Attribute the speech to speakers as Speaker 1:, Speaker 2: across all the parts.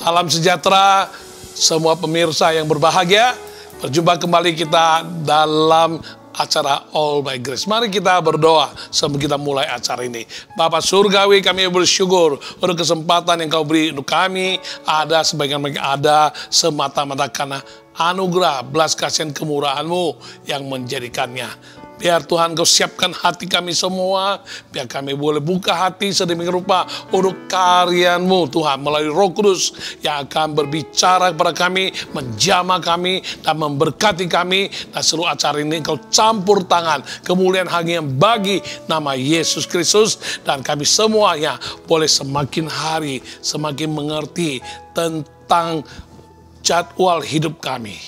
Speaker 1: Salam sejahtera semua pemirsa yang berbahagia. Berjumpa kembali kita dalam acara All by Grace. Mari kita berdoa sebelum kita mulai acara ini. Bapa Surgawi, kami bersyukur untuk kesempatan yang Kau beri untuk kami. Ada sebagian mereka ada semata-mata karena anugerah, belas kasihan kemurahan-Mu yang menjadikannya. Biar Tuhan Kau siapkan hati kami semua, biar kami boleh buka hati sedemikian rupa untuk karya-Mu Tuhan, melalui Roh Kudus yang akan berbicara kepada kami, menjamah kami, dan memberkati kami. Dan seluruh acara ini Kau campur tangan, kemuliaan hanya bagi nama Yesus Kristus. Dan kami semuanya boleh semakin hari, semakin mengerti tentang jadwal hidup kami,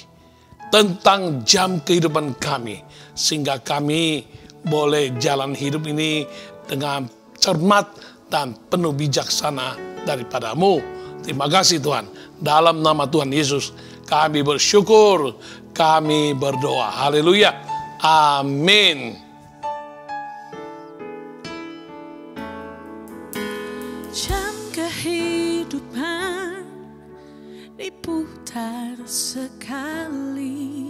Speaker 1: tentang jam kehidupan kami, sehingga kami boleh jalan hidup ini dengan cermat dan penuh bijaksana daripada-Mu. Terima kasih Tuhan. Dalam nama Tuhan Yesus kami bersyukur, kami berdoa. Haleluya. Amin.
Speaker 2: Jam kehidupan diputar sekali,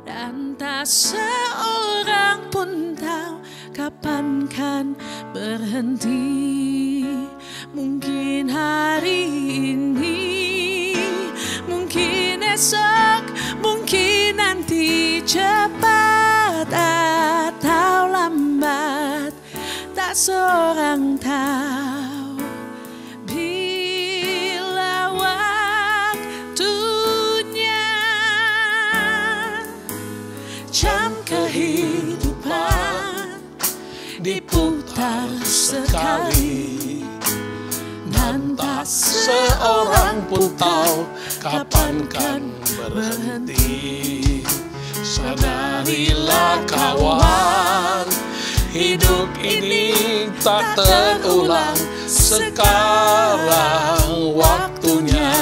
Speaker 2: dan tak seorang pun tahu kapan kan berhenti. Mungkin hari ini, mungkin esok, mungkin nanti, cepat atau lambat, tak seorang tahu. Jam kehidupan diputar sekali, dan tak seorang pun tahu kapan kan berhenti. Sadarilah kawan, hidup ini tak terulang. Sekarang waktunya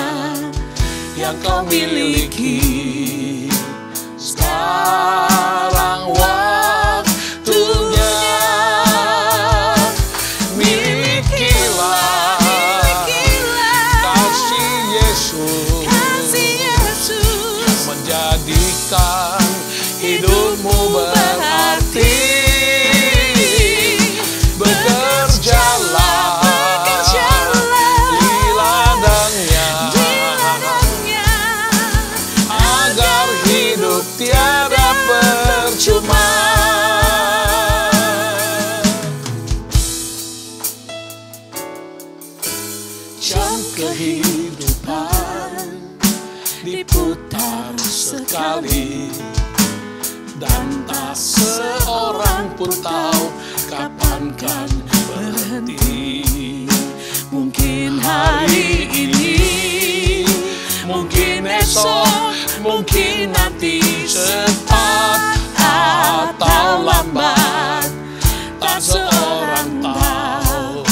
Speaker 2: yang kau miliki. Sekarang waktunya, milikilah kasih Yesus yang menjadikan hidupmu berarti. Bekerjalah di ladangnya, agar hidup tiada percuma. Jam kehidupan diputar sekali, dan tak seorang pun tahu kapan kan berhenti. Mungkin hari ini, mungkin esok, mungkin nanti, cepat atau lambat, tak seorang tahu.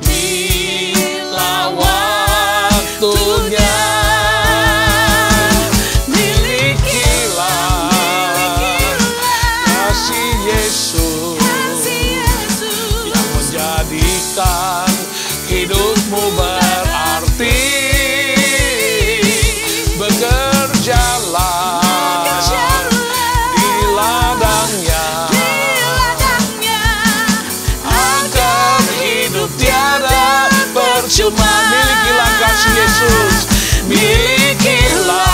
Speaker 2: Bila waktunya, milikilah kasih Yesus yang menjadikan hidupmu berarti. Bekerjalah di ladangnya, agar hidup tiada percuma. Milikilah kasih Yesus, milikilah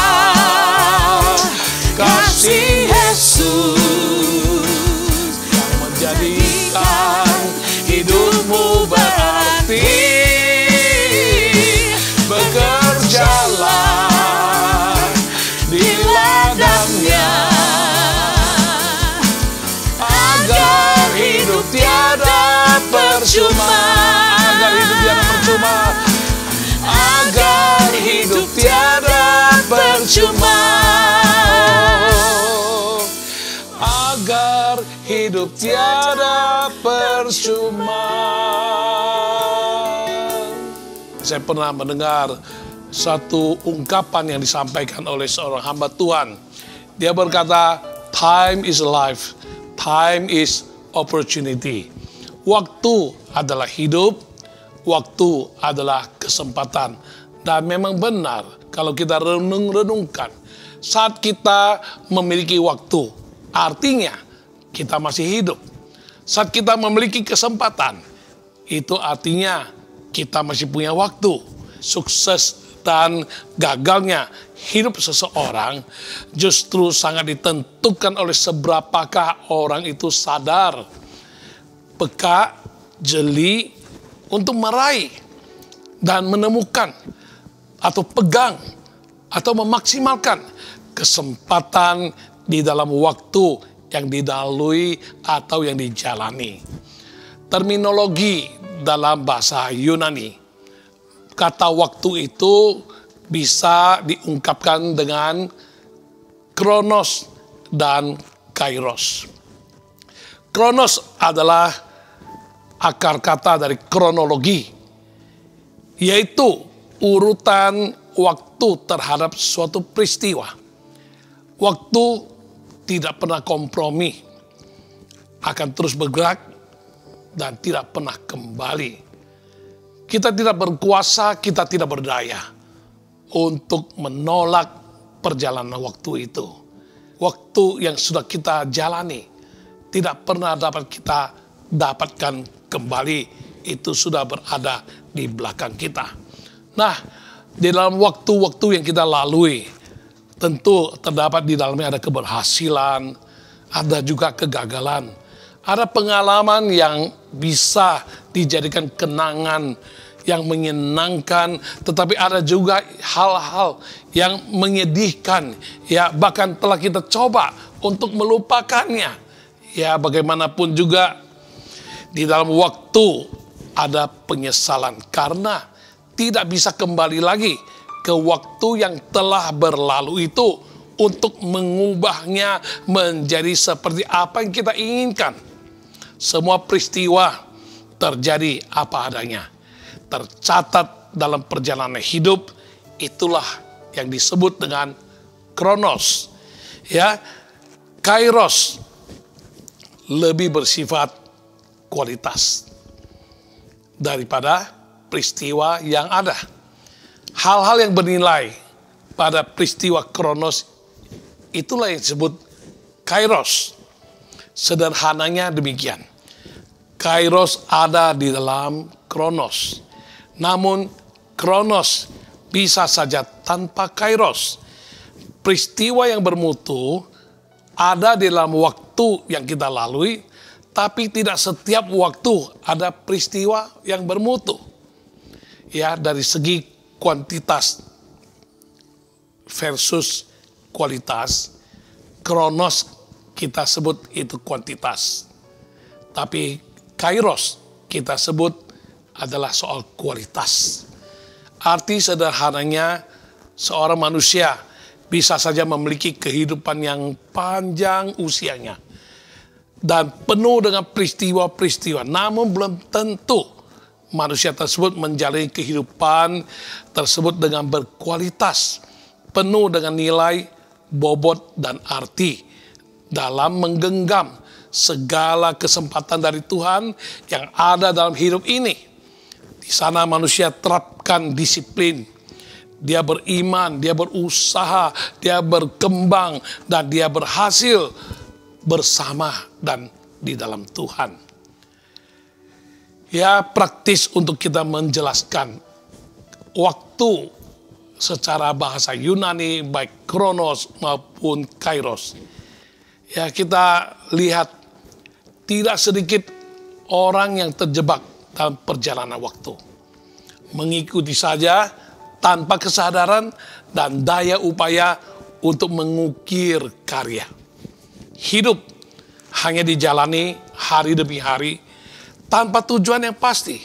Speaker 2: kasih Yesus yang menjadikan hidupmu berarti. Bekerjalah di ladangnya, agar hidup tiada percuma. Agar hidup tiada percuma. Agar hidup tiada percuma. Agar hidup tiada percuma. Saya pernah mendengar satu ungkapan yang disampaikan oleh seorang hamba Tuhan. Dia berkata, time is life, time is opportunity. Waktu adalah hidup, waktu adalah kesempatan.
Speaker 1: Dan memang benar kalau kita renungkan, saat kita memiliki waktu, artinya kita masih hidup. Saat kita memiliki kesempatan, itu artinya kita masih punya waktu. Sukses dan gagalnya hidup seseorang justru sangat ditentukan oleh seberapakah orang itu sadar, peka, jeli untuk meraih dan menemukan atau pegang atau memaksimalkan kesempatan di dalam waktu yang dilalui atau yang dijalani. Terminologi dalam bahasa Yunani, kata waktu itu bisa diungkapkan dengan kronos dan kairos. Kronos adalah akar kata dari kronologi, yaitu urutan waktu terhadap suatu peristiwa. Waktu tidak pernah kompromi, akan terus bergerak dan tidak pernah kembali. Kita tidak berkuasa, kita tidak berdaya untuk menolak perjalanan waktu itu. Waktu yang sudah kita jalani tidak pernah dapat kita dapatkan kembali, itu sudah berada di belakang kita. Nah, di dalam waktu-waktu yang kita lalui, tentu terdapat di dalamnya ada keberhasilan, ada juga kegagalan, ada pengalaman yang bisa dijadikan kenangan yang menyenangkan, tetapi ada juga hal-hal yang menyedihkan, ya bahkan telah kita coba untuk melupakannya. Ya bagaimanapun juga di dalam waktu ada penyesalan karena tidak bisa kembali lagi ke waktu yang telah berlalu itu untuk mengubahnya menjadi seperti apa yang kita inginkan. Semua peristiwa terjadi apa adanya, tercatat dalam perjalanan hidup, itulah yang disebut dengan kronos. Ya, kairos lebih bersifat kualitas daripada peristiwa yang ada. Hal-hal yang bernilai pada peristiwa kronos itulah yang disebut kairos. Sederhananya demikian. Kairos ada di dalam kronos. Namun kronos bisa saja tanpa kairos. Peristiwa yang bermutu ada di dalam waktu yang kita lalui, tapi tidak setiap waktu ada peristiwa yang bermutu. Ya, dari segi kuantitas versus kualitas, kronos kita sebut itu kuantitas. Tapi kairos kita sebut adalah soal kualitas. Arti sederhananya, seorang manusia bisa saja memiliki kehidupan yang panjang usianya dan penuh dengan peristiwa-peristiwa, namun belum tentu manusia tersebut menjalani kehidupan tersebut dengan berkualitas, penuh dengan nilai, bobot, dan arti dalam menggenggam segala kesempatan dari Tuhan yang ada dalam hidup ini. Di sana manusia terapkan disiplin, dia beriman, dia berusaha, dia berkembang, dan dia berhasil bersama dan di dalam Tuhan. Ya, praktis untuk kita menjelaskan waktu secara bahasa Yunani, baik kronos maupun kairos. Ya, kita lihat tidak sedikit orang yang terjebak dalam perjalanan waktu. Mengikuti saja tanpa kesadaran dan daya upaya untuk mengukir karya. Hidup hanya dijalani hari demi hari, tanpa tujuan yang pasti,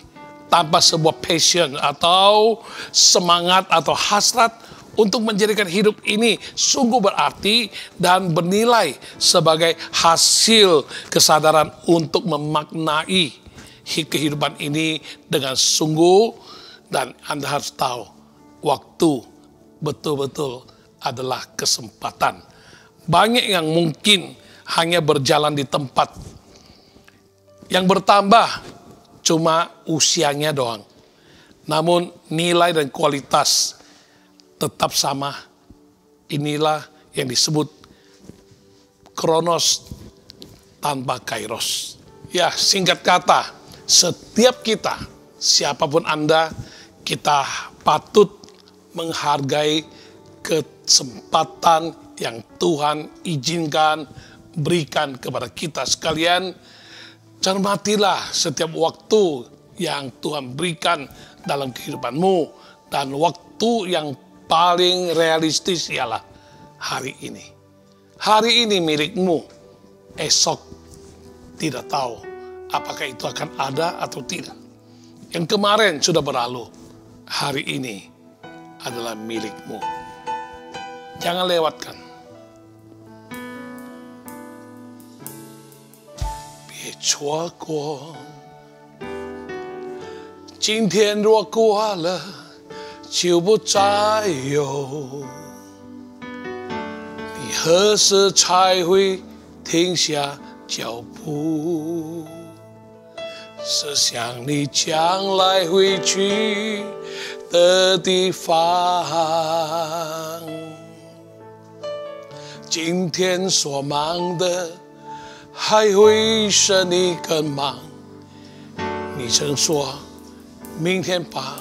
Speaker 1: tanpa sebuah passion atau semangat atau hasrat untuk menjadikan hidup ini sungguh berarti dan bernilai sebagai hasil kesadaran untuk memaknai kehidupan ini dengan sungguh. Dan Anda harus tahu, waktu betul-betul adalah kesempatan. Banyak yang mungkin hanya berjalan di tempat, yang bertambah cuma usianya doang. namun nilai dan kualitas tetap sama. Inilah yang disebut kronos tanpa kairos. Ya, singkat kata, setiap kita, siapapun Anda, kita patut menghargai kesempatan yang Tuhan izinkan, berikan kepada kita sekalian. Cermatilah setiap waktu yang Tuhan berikan dalam kehidupanmu, dan waktu yang paling realistis ialah hari ini. Hari ini milikmu, esok tidak tahu apakah itu akan ada atau tidak. Yang kemarin sudah berlalu, hari ini adalah milikmu. Jangan lewatkan. 别错过，今天若过了，就不再有。你何时才会停下脚步？是想你将来会去的地方。今天所忙的，还会是你更忙。你曾说明天吧，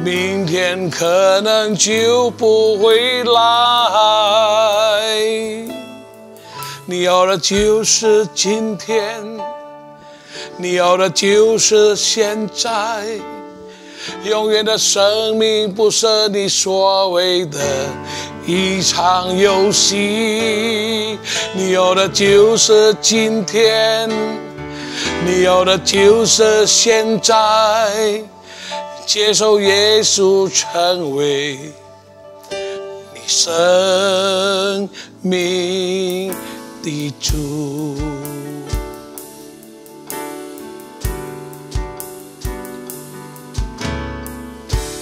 Speaker 1: 明天可能就不会来。你要的就是今天，你要的就是现在。永远的生命不是你所谓的一场游戏，你要的就是今天，你要的就是现在。接受耶稣成为你生命的主。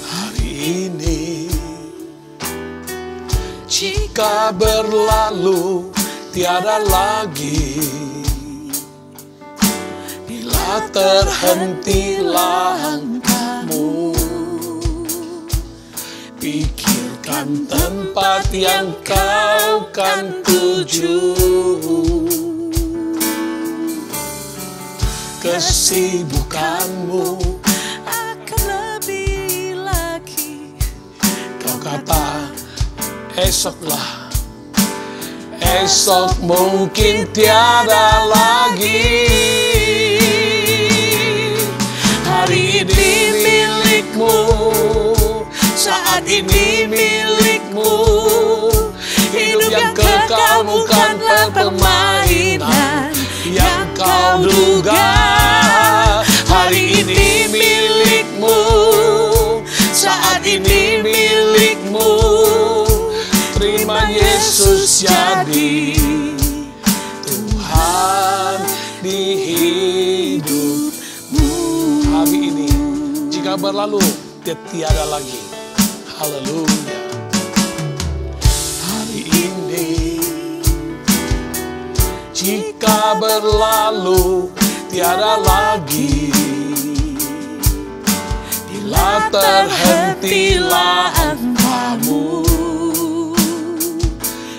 Speaker 1: Hari ini jika berlalu tiada lagi, bila terhenti langkahmu, pikirkan tempat yang kau kan tuju. Kesibukanmu
Speaker 3: akan lebih lagi.
Speaker 1: Kau kata esoklah, esok mungkin tiada lagi. Hari ini milikmu, saat ini milikmu. Hidup yang kekal bukanlah permainan yang kau duga. Hari ini milikmu, saat ini milikmu. Terima Yesus jadi Tuhan di hidupmu. Hari ini jika berlalu dia tiada lagi. Haleluya. Hari ini jika berlalu tiada lagi, bila terhenti langkahmu,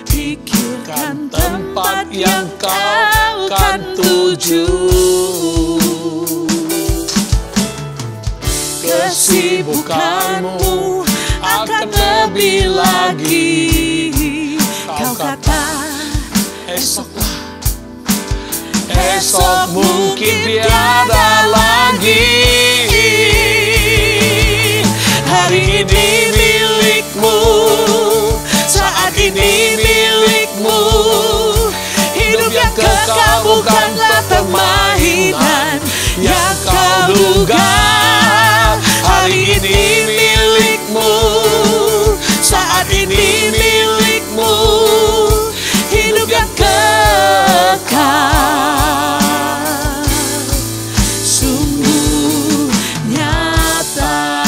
Speaker 1: pikirkan tempat yang kau kan tuju. Kesibukanmu akan lebih lagi. Kau kata esoklah, esok mungkin tiada lagi. Hari ini milikmu, saat ini milikmu. Hidup yang kekal bukanlah permainan yang kau duga. Hari ini milikmu, saat ini milikmu. Hidup yang kekal sungguh nyata.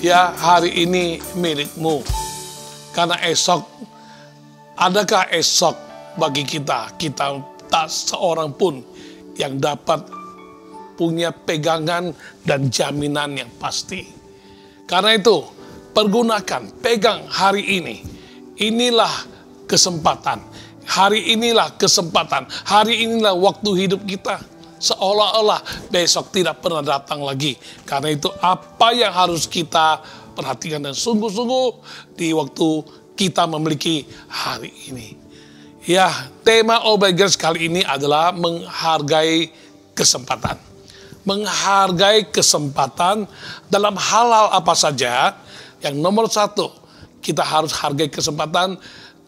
Speaker 1: Ya, hari ini milikmu. Karena esok, adakah esok bagi kita? Kita tak seorang pun yang dapat punya pegangan dan jaminan yang pasti. Karena itu, pergunakan, pegang hari ini. Inilah kesempatan. Hari inilah kesempatan. Hari inilah waktu hidup kita. Seolah-olah besok tidak pernah datang lagi. Karena itu apa yang harus kita perhatikan dan sungguh-sungguh di waktu kita memiliki hari ini. Ya, tema All by Grace kali ini adalah menghargai kesempatan. Menghargai kesempatan dalam hal-hal apa saja. Yang nomor satu, kita harus hargai kesempatan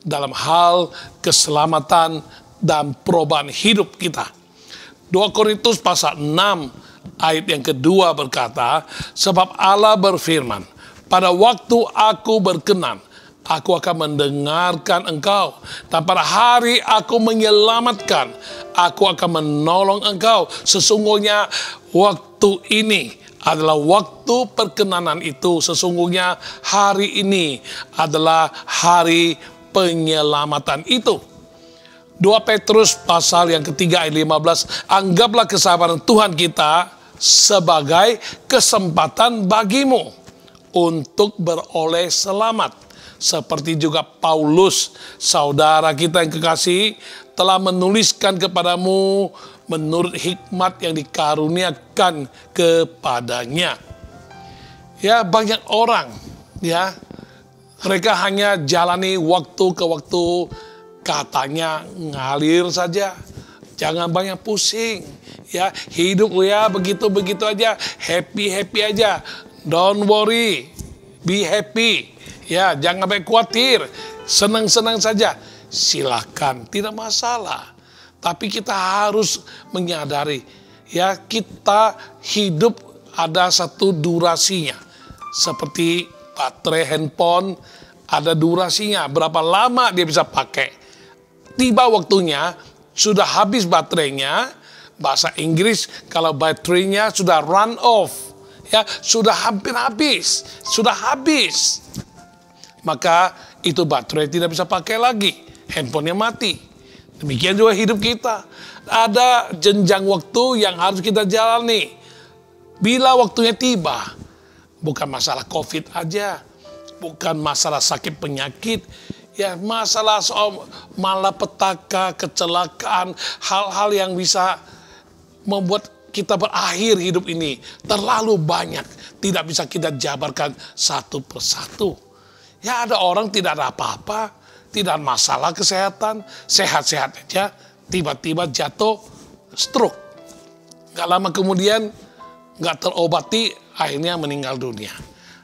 Speaker 1: dalam hal keselamatan dan perubahan hidup kita. 2 Korintus pasal 6 ayat yang kedua berkata, sebab Allah berfirman, pada waktu aku berkenan, aku akan mendengarkan engkau. Dan pada hari aku menyelamatkan, aku akan menolong engkau. Sesungguhnya waktu ini adalah waktu perkenanan itu. Sesungguhnya hari ini adalah hari penyelamatan itu. 2 Petrus pasal yang ketiga ayat 15, anggaplah kesabaran Tuhan kita sebagai kesempatan bagimu untuk beroleh selamat. Seperti juga Paulus, saudara kita yang kekasih, telah menuliskan kepadamu menurut hikmat yang dikaruniakan kepadanya. Ya, banyak orang, ya, mereka hanya jalani waktu ke waktu, katanya ngalir saja, jangan banyak pusing, ya, hidup ya begitu-begitu aja, happy aja, don't worry, be happy, ya, jangan banyak khawatir, senang-senang saja, silakan, tidak masalah. Tapi kita harus menyadari, ya, kita hidup ada satu durasinya, seperti baterai handphone ada durasinya, berapa lama dia bisa pakai. Tiba waktunya, sudah habis baterainya, bahasa Inggris kalau baterainya sudah run off, ya, sudah hampir habis, sudah habis, maka itu baterai tidak bisa pakai lagi, handphonenya mati. Demikian juga hidup kita, ada jenjang waktu yang harus kita jalani. Bila waktunya tiba, bukan masalah COVID aja, bukan masalah sakit penyakit, ya, masalah soal malapetaka, kecelakaan, hal-hal yang bisa membuat kita berakhir hidup ini terlalu banyak, tidak bisa kita jabarkan satu persatu. Ya, ada orang tidak ada apa-apa, tidak masalah kesehatan, sehat-sehat aja, tiba-tiba jatuh stroke. Gak lama kemudian gak terobati, akhirnya meninggal dunia.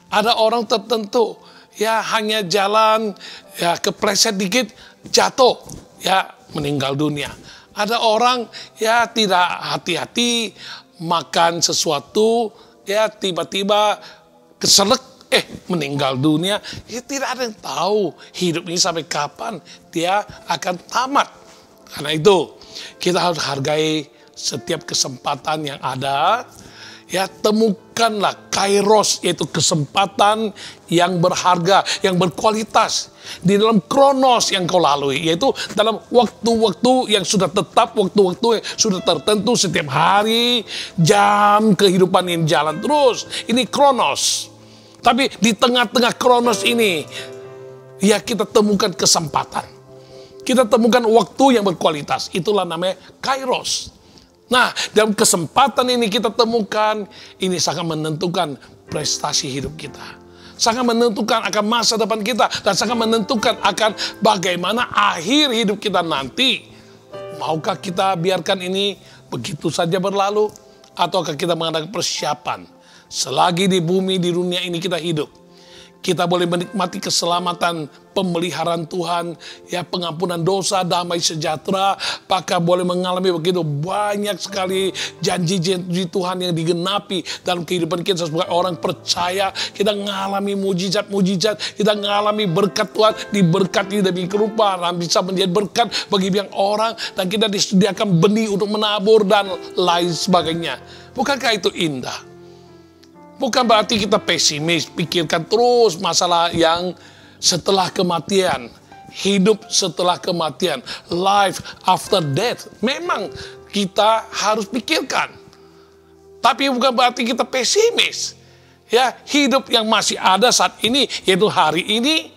Speaker 1: Ada orang tertentu, ya, hanya jalan, ya, kepleset dikit, jatuh, ya, meninggal dunia. Ada orang, ya, tidak hati-hati, makan sesuatu, ya, tiba-tiba keselek, meninggal dunia. Ya, tidak ada yang tahu hidup ini sampai kapan dia akan tamat. Karena itu, kita harus hargai setiap kesempatan yang ada. Ya, temukanlah kairos, yaitu kesempatan yang berharga, yang berkualitas di dalam kronos yang kau lalui, yaitu dalam waktu-waktu yang sudah tetap, waktu-waktu yang sudah tertentu setiap hari, jam kehidupan yang jalan terus. Ini kronos. Tapi di tengah-tengah kronos ini, ya, kita temukan kesempatan. Kita temukan waktu yang berkualitas. Itulah namanya kairos. Nah, dalam kesempatan ini kita temukan, ini sangat menentukan prestasi hidup kita. Sangat menentukan akan masa depan kita. Dan sangat menentukan akan bagaimana akhir hidup kita nanti. Maukah kita biarkan ini begitu saja berlalu? Ataukah kita mengadakan persiapan? Selagi di bumi, di dunia ini kita hidup, kita boleh menikmati keselamatan, pemeliharaan Tuhan, ya, pengampunan dosa, damai sejahtera, bahkan boleh mengalami begitu banyak sekali janji-janji Tuhan yang digenapi dalam kehidupan kita sebagai orang percaya. Kita mengalami mujizat-mujizat, kita mengalami berkat Tuhan, diberkati demi rupa, dan bisa menjadi berkat bagi banyak orang, dan kita disediakan benih untuk menabur dan lain sebagainya. Bukankah itu indah? Bukan berarti kita pesimis, pikirkan terus masalah yang setelah kematian, hidup setelah kematian, life after death. Memang kita harus pikirkan. Tapi bukan berarti kita pesimis. Ya, hidup yang masih ada saat ini, yaitu hari ini,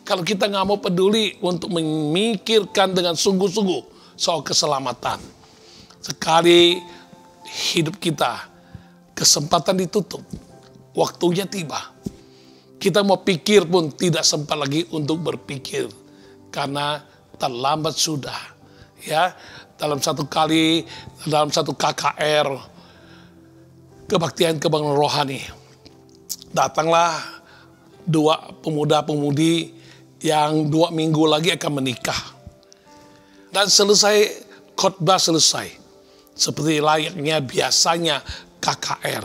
Speaker 1: kalau kita nggak mau peduli untuk memikirkan dengan sungguh-sungguh soal keselamatan. Sekali hidup kita, kesempatan ditutup, waktunya tiba. Kita mau pikir pun tidak sempat lagi untuk berpikir, karena terlambat sudah. Ya, dalam satu KKR, kebaktian kebangkitan rohani, datanglah 2 pemuda-pemudi yang 2 minggu lagi akan menikah. Dan selesai khotbah selesai. Seperti layaknya biasanya KKR.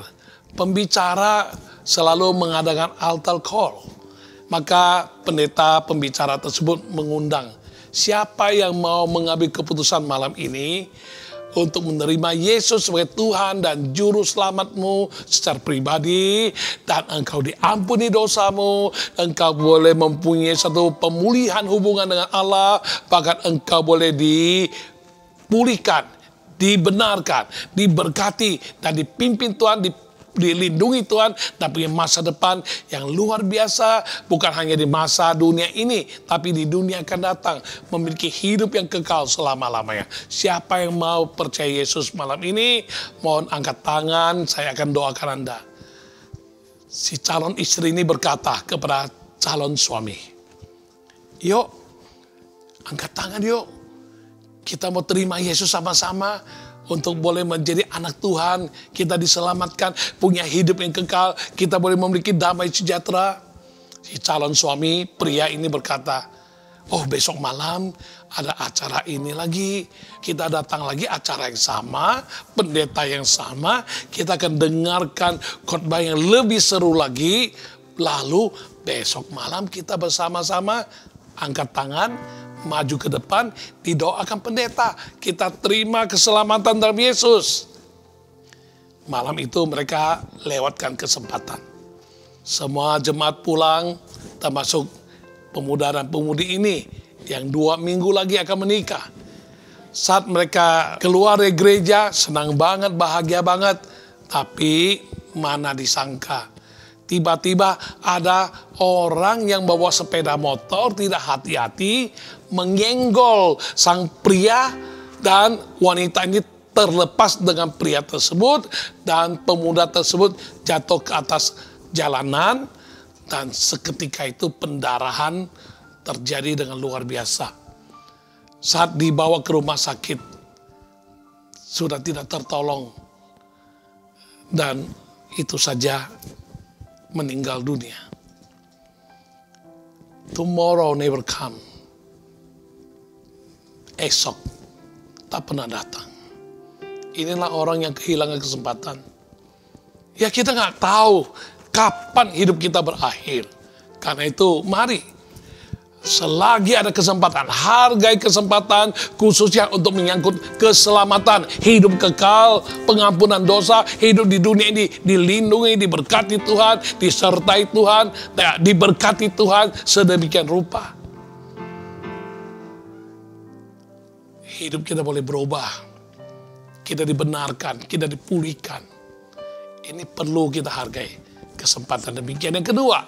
Speaker 1: Pembicara selalu mengadakan altar call. Maka pendeta pembicara tersebut mengundang siapa yang mau mengambil keputusan malam ini untuk menerima Yesus sebagai Tuhan dan Juru Selamatmu secara pribadi, dan engkau diampuni dosamu, engkau boleh mempunyai satu pemulihan hubungan dengan Allah, bahkan engkau boleh dipulihkan, dibenarkan, diberkati, dan dipimpin Tuhan, dilindungi Tuhan, dan punya masa depan yang luar biasa, bukan hanya di masa dunia ini, tapi di dunia akan datang, memiliki hidup yang kekal selama-lamanya. Siapa yang mau percaya Yesus malam ini, mohon angkat tangan, saya akan doakan Anda. Si calon istri ini berkata kepada calon suami, yuk, angkat tangan yuk, kita mau terima Yesus sama-sama, untuk boleh menjadi anak Tuhan, kita diselamatkan, punya hidup yang kekal, kita boleh memiliki damai sejahtera. Si calon suami pria ini berkata, oh besok malam ada acara ini lagi, kita datang lagi acara yang sama, pendeta yang sama, kita akan dengarkan khotbah yang lebih seru lagi, lalu besok malam kita bersama-sama angkat tangan, maju ke depan, didoakan pendeta. Kita terima keselamatan dalam Yesus. Malam itu mereka lewatkan kesempatan. Semua jemaat pulang, termasuk pemuda dan pemudi ini yang 2 minggu lagi akan menikah. Saat mereka keluar dari gereja, senang banget, bahagia banget. Tapi mana disangka, tiba-tiba ada orang yang bawa sepeda motor tidak hati-hati, menyenggol sang pria, dan wanita ini terlepas dengan pria tersebut, dan pemuda tersebut jatuh ke atas jalanan, dan seketika itu pendarahan terjadi dengan luar biasa. Saat dibawa ke rumah sakit, sudah tidak tertolong, dan itu saja meninggal dunia. Tomorrow never come. Esok tak pernah datang. Inilah orang yang kehilangan kesempatan. Ya, kita nggak tahu kapan hidup kita berakhir. Karena itu mari, selagi ada kesempatan, hargai kesempatan, khususnya untuk menyangkut keselamatan, hidup kekal, pengampunan dosa, hidup di dunia ini dilindungi, diberkati Tuhan, disertai Tuhan, diberkati Tuhan sedemikian rupa. Hidup kita boleh berubah, kita dibenarkan, kita dipulihkan. Ini perlu kita hargai kesempatan demikian. Yang kedua,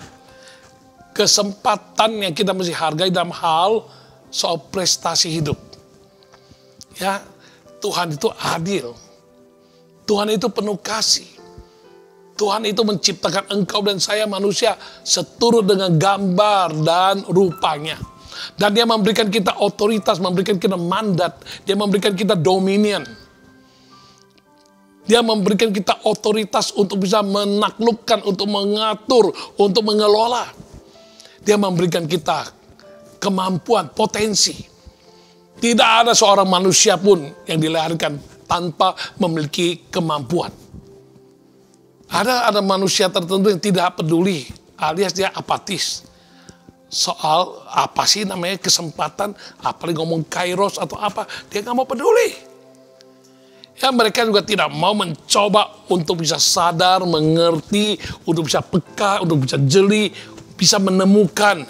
Speaker 1: kesempatan yang kita mesti hargai dalam hal soal prestasi hidup. Ya, Tuhan itu adil. Tuhan itu penuh kasih. Tuhan itu menciptakan engkau dan saya manusia seturut dengan gambar dan rupanya. Dan dia memberikan kita otoritas, memberikan kita mandat, dia memberikan kita dominion. Dia memberikan kita otoritas untuk bisa menaklukkan, untuk mengatur, untuk mengelola. Dia memberikan kita kemampuan, potensi. Tidak ada seorang manusia pun yang dilahirkan tanpa memiliki kemampuan. Ada manusia tertentu yang tidak peduli, alias dia apatis. Soal apa sih namanya kesempatan, apalagi ngomong kairos atau apa, dia nggak mau peduli. Ya, mereka juga tidak mau mencoba untuk bisa sadar, mengerti, untuk bisa peka, untuk bisa jeli, bisa menemukan,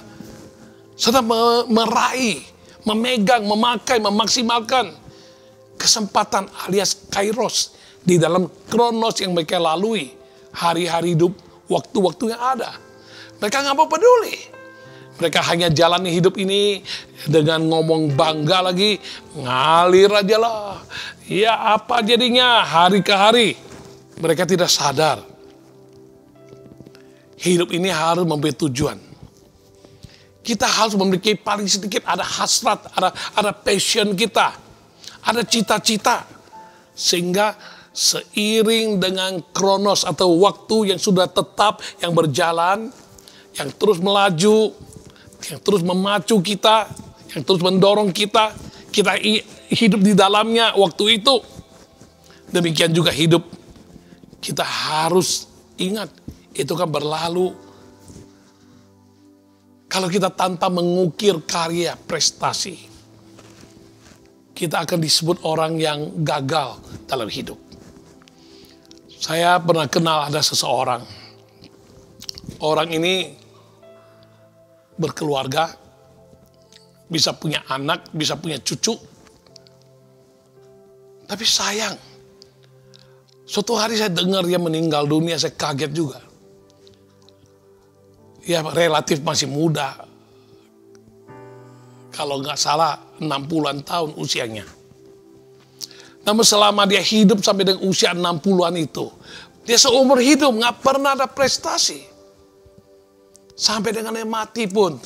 Speaker 1: serta meraih, memegang, memakai, memaksimalkan kesempatan alias kairos, di dalam kronos yang mereka lalui, hari-hari hidup, waktu-waktu yang ada. Mereka nggak mau peduli. Mereka hanya jalani hidup ini dengan ngomong bangga lagi, ngalir aja lah. Ya apa jadinya hari ke hari. Mereka tidak sadar. Hidup ini harus mempunyai tujuan. Kita harus memiliki paling sedikit ada hasrat, ada passion kita. Ada cita-cita. Sehingga seiring dengan kronos atau waktu yang sudah tetap, yang berjalan, yang terus melaju, yang terus memacu kita, yang terus mendorong kita hidup di dalamnya waktu itu. Demikian juga hidup. Kita harus ingat, itu kan berlalu. Kalau kita tanpa mengukir karya, prestasi, kita akan disebut orang yang gagal dalam hidup. Saya pernah kenal ada seseorang. Orang ini berkeluarga, bisa punya anak, bisa punya cucu. Tapi sayang, suatu hari saya dengar dia meninggal dunia, saya kaget juga. Ya relatif masih muda. Kalau nggak salah 60-an tahun usianya. Namun selama dia hidup sampai dengan usia 60-an itu, dia seumur hidup nggak pernah ada prestasi. Sampai dengan dia mati pun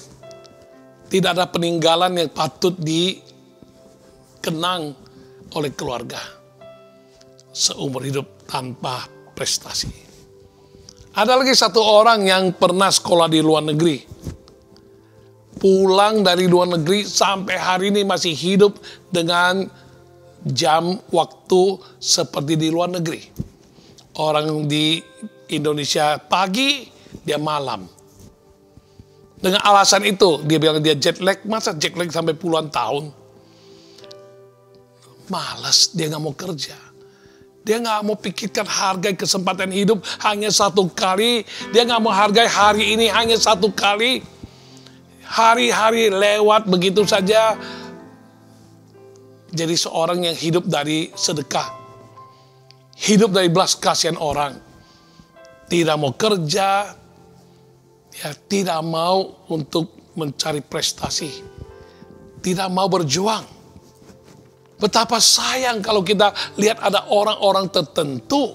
Speaker 1: tidak ada peninggalan yang patut dikenang oleh keluarga. Seumur hidup tanpa prestasi. Ada lagi satu orang yang pernah sekolah di luar negeri. Pulang dari luar negeri sampai hari ini masih hidup dengan jam waktu seperti di luar negeri. Orang di Indonesia pagi, dia malam. Dengan alasan itu, dia bilang dia jet lag. Masa jet lag sampai puluhan tahun? Malas, dia nggak mau kerja. Dia nggak mau pikirkan hargai kesempatan hidup hanya satu kali. Dia nggak mau hargai hari ini hanya satu kali. Hari-hari lewat begitu saja. Jadi seorang yang hidup dari sedekah. Hidup dari belas kasihan orang. Tidak mau kerja. Ya, tidak mau untuk mencari prestasi. Tidak mau berjuang. Betapa sayang kalau kita lihat ada orang-orang tertentu.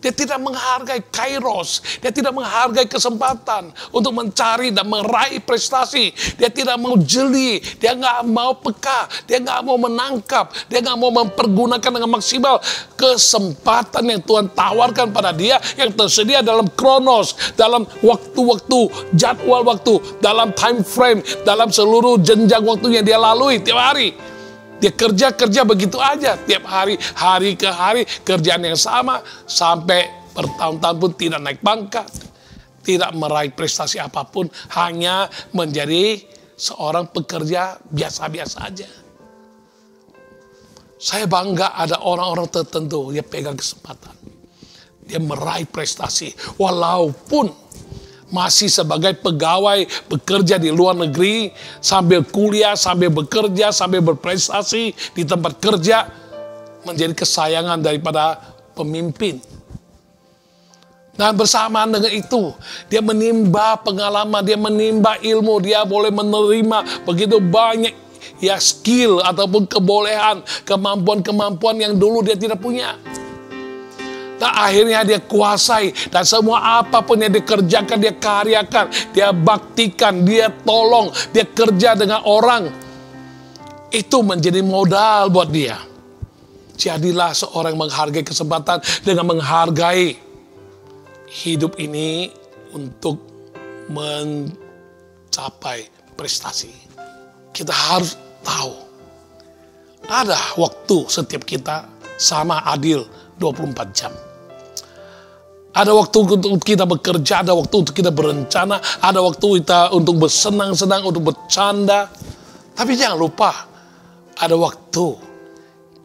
Speaker 1: Dia tidak menghargai kairos. Dia tidak menghargai kesempatan untuk mencari dan meraih prestasi. Dia tidak mau jeli. Dia nggak mau peka. Dia nggak mau menangkap. Dia nggak mau mempergunakan dengan maksimal kesempatan yang Tuhan tawarkan pada dia. Yang tersedia dalam kronos. Dalam waktu-waktu, jadwal waktu. Dalam time frame. Dalam seluruh jenjang waktu yang dia lalui tiap hari. Dia kerja begitu aja tiap hari, hari ke hari, kerjaan yang sama sampai bertahun-tahun pun tidak naik pangkat, tidak meraih prestasi apapun, hanya menjadi seorang pekerja biasa-biasa aja. Saya bangga ada orang-orang tertentu, dia pegang kesempatan, dia meraih prestasi, walaupun masih sebagai pegawai bekerja di luar negeri, sambil kuliah, sambil bekerja, sambil berprestasi di tempat kerja, menjadi kesayangan daripada pemimpin. Dan bersamaan dengan itu, dia menimba pengalaman, dia menimba ilmu, dia boleh menerima begitu banyak ya skill ataupun kebolehan, kemampuan-kemampuan yang dulu dia tidak punya. Dan akhirnya dia kuasai, dan semua apapun yang dikerjakan, dia karyakan, dia baktikan, dia tolong, dia kerja dengan orang. Itu menjadi modal buat dia. Jadilah seorang yang menghargai kesempatan dengan menghargai hidup ini untuk mencapai prestasi. Kita harus tahu, ada waktu setiap kita sama adil 24 jam. Ada waktu untuk kita bekerja, ada waktu untuk kita berencana, ada waktu kita untuk bersenang-senang, untuk bercanda. Tapi jangan lupa, ada waktu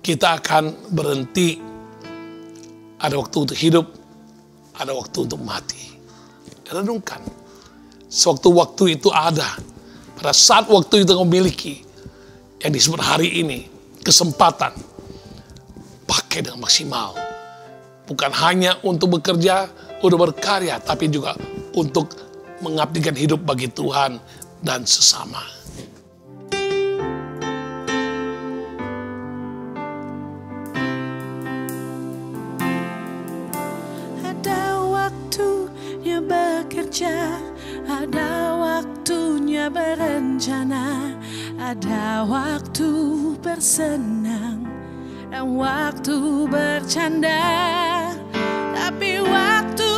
Speaker 1: kita akan berhenti. Ada waktu untuk hidup, ada waktu untuk mati. Renungkan, sewaktu-waktu itu ada. Pada saat waktu itu memiliki, yang disebut hari ini, kesempatan, pakai dengan maksimal. bukan hanya untuk bekerja, untuk berkarya, tapi juga untuk mengabdikan hidup bagi Tuhan dan sesama.
Speaker 3: Ada waktunya bekerja, ada waktunya berencana, ada waktu bersenang dan waktu bercanda. Tapi waktu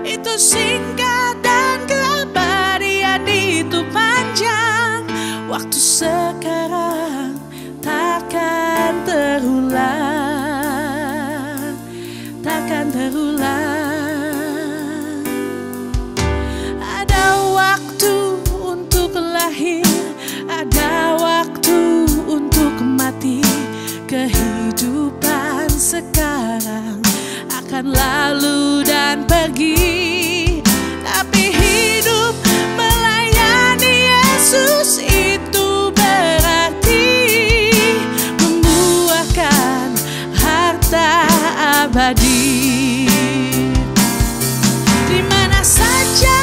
Speaker 3: itu singkat dan keabadian itu panjang. Waktu sekarang takkan terulang, takkan terulang. Ada waktu untuk lahir, ada waktu untuk mati. Kehidupan sekarang akan lalu dan pergi, tapi hidup melayani Yesus itu berarti membuahkan harta abadi. Di mana saja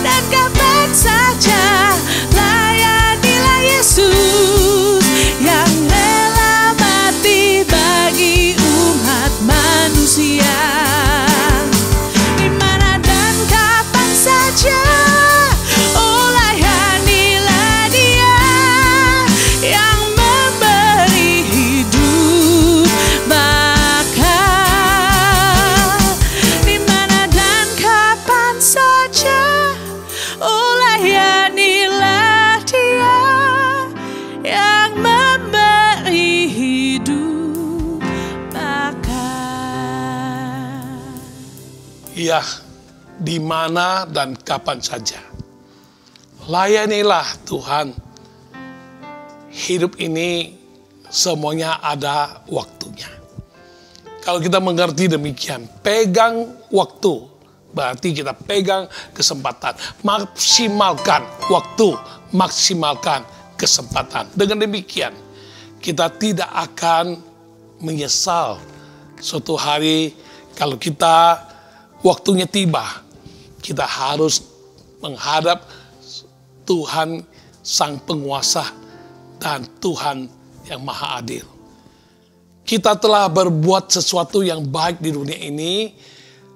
Speaker 3: dan kapan saja layanilah Yesus yang rela mati bagi umat manusia. Di mana dan kapan saja, oh layanilah Dia yang memberi hidup bakal. Di mana dan kapan saja, oh layanilah Dia yang memberi hidup bakal.
Speaker 1: Ya, di mana dan kapan saja. Layanilah Tuhan. Hidup ini semuanya ada waktunya. Kalau kita mengerti demikian, pegang waktu, berarti kita pegang kesempatan. Maksimalkan waktu, maksimalkan kesempatan. Dengan demikian, kita tidak akan menyesal suatu hari kalau kita waktunya tiba. Kita harus menghadap Tuhan Sang Penguasa dan Tuhan yang Maha Adil. Kita telah berbuat sesuatu yang baik di dunia ini,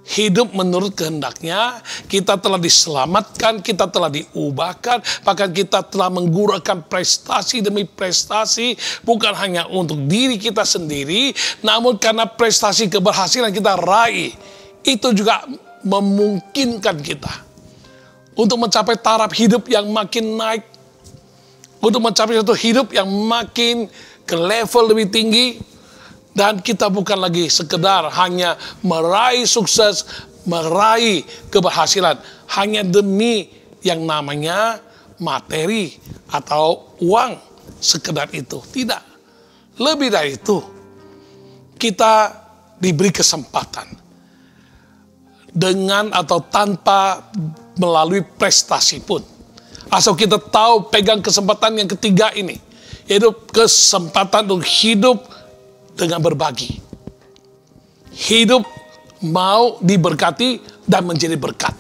Speaker 1: hidup menurut kehendaknya, kita telah diselamatkan, kita telah diubahkan, bahkan kita telah menggunakan prestasi demi prestasi, bukan hanya untuk diri kita sendiri, namun karena prestasi keberhasilan kita raih, itu juga memungkinkan kita untuk mencapai taraf hidup yang makin naik, untuk mencapai satu hidup yang makin ke level lebih tinggi. Dan kita bukan lagi sekedar hanya meraih sukses, meraih keberhasilan hanya demi yang namanya materi atau uang, sekedar itu. Tidak. Lebih dari itu, kita diberi kesempatan dengan atau tanpa melalui prestasi pun. Asal kita tahu pegang kesempatan yang ketiga ini, yaitu kesempatan untuk hidup dengan berbagi. Hidup mau diberkati dan menjadi berkat.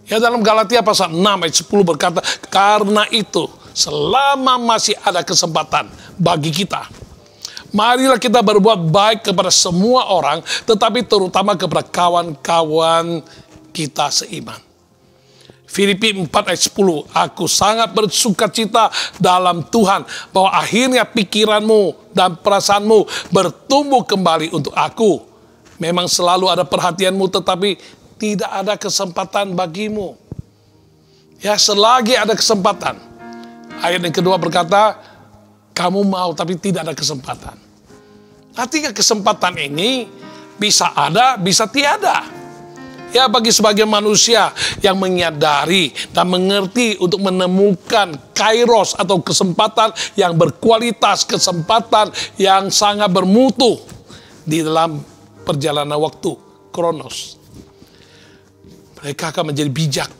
Speaker 1: Ya, dalam Galatia pasal 6 ayat 10 berkata, karena itu selama masih ada kesempatan bagi kita, marilah kita berbuat baik kepada semua orang, tetapi terutama kepada kawan-kawan kita seiman. Filipi 4 ayat 10, aku sangat bersuka cita dalam Tuhan bahwa akhirnya pikiranmu dan perasaanmu bertumbuh kembali untuk aku. Memang selalu ada perhatianmu, tetapi tidak ada kesempatan bagimu. Ya, selagi ada kesempatan. Ayat yang kedua berkata, kamu mau tapi tidak ada kesempatan. Artinya kesempatan ini bisa ada, bisa tiada. Ya, bagi sebagian manusia yang menyadari dan mengerti untuk menemukan kairos atau kesempatan yang berkualitas, kesempatan yang sangat bermutu di dalam perjalanan waktu, kronos. Mereka akan menjadi bijak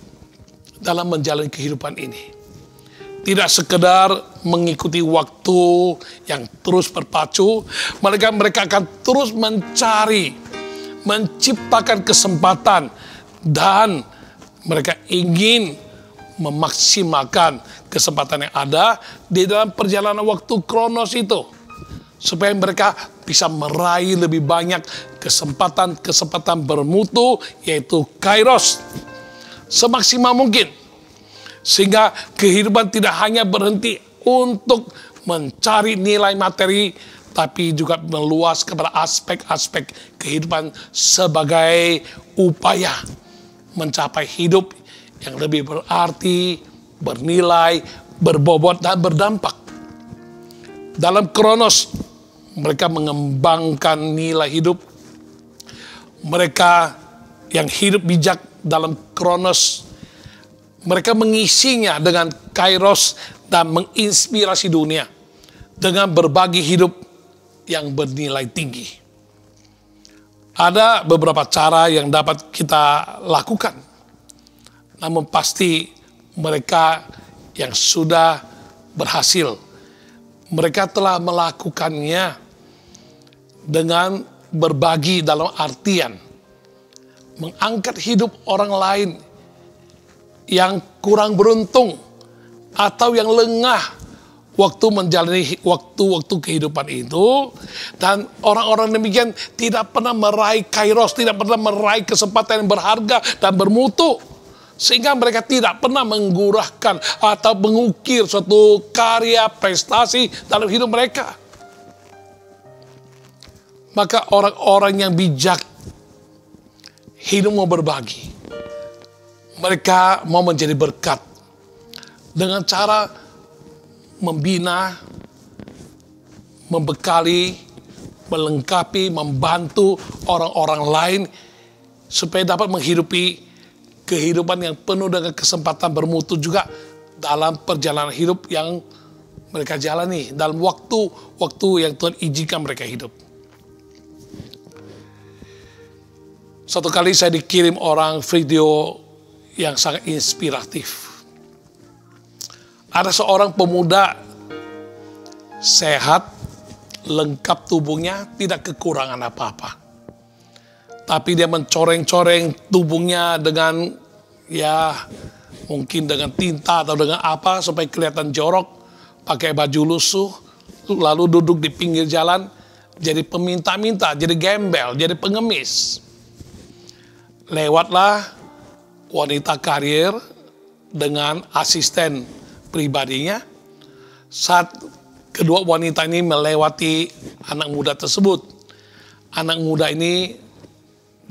Speaker 1: dalam menjalani kehidupan ini. Tidak sekedar mengikuti waktu yang terus berpacu, mereka akan terus mencari menciptakan kesempatan, dan mereka ingin memaksimalkan kesempatan yang ada di dalam perjalanan waktu Kronos itu, supaya mereka bisa meraih lebih banyak kesempatan bermutu, yaitu Kairos, semaksimal mungkin, sehingga kehidupan tidak hanya berhenti untuk mencari nilai materi, tapi juga meluas kepada aspek-aspek kehidupan sebagai upaya mencapai hidup yang lebih berarti, bernilai, berbobot, dan berdampak. Dalam Kronos, mereka mengembangkan nilai hidup. Mereka yang hidup bijak dalam Kronos, mereka mengisinya dengan Kairos dan menginspirasi dunia dengan berbagi hidup yang bernilai tinggi. Ada beberapa cara yang dapat kita lakukan, namun pasti mereka yang sudah berhasil, mereka telah melakukannya dengan berbagi dalam artian mengangkat hidup orang lain yang kurang beruntung atau yang lengah waktu menjalani waktu-waktu kehidupan itu, dan orang-orang demikian tidak pernah meraih Kairos, tidak pernah meraih kesempatan yang berharga dan bermutu, sehingga mereka tidak pernah menggurahkan atau mengukir suatu karya prestasi dalam hidup mereka. Maka orang-orang yang bijak hidup mau berbagi, mereka mau menjadi berkat dengan cara membina, membekali, melengkapi, membantu orang-orang lain supaya dapat menghidupi kehidupan yang penuh dengan kesempatan bermutu juga dalam perjalanan hidup yang mereka jalani dalam waktu-waktu yang Tuhan izinkan mereka hidup. Satu kali saya dikirim orang video yang sangat inspiratif. Ada seorang pemuda sehat, lengkap tubuhnya, tidak kekurangan apa-apa. Tapi dia mencoreng-coreng tubuhnya dengan, ya mungkin dengan tinta atau dengan apa supaya kelihatan jorok, pakai baju lusuh, lalu duduk di pinggir jalan, jadi peminta-minta, jadi gembel, jadi pengemis. Lewatlah wanita karir dengan asisten pribadinya. Saat kedua wanita ini melewati anak muda tersebut, anak muda ini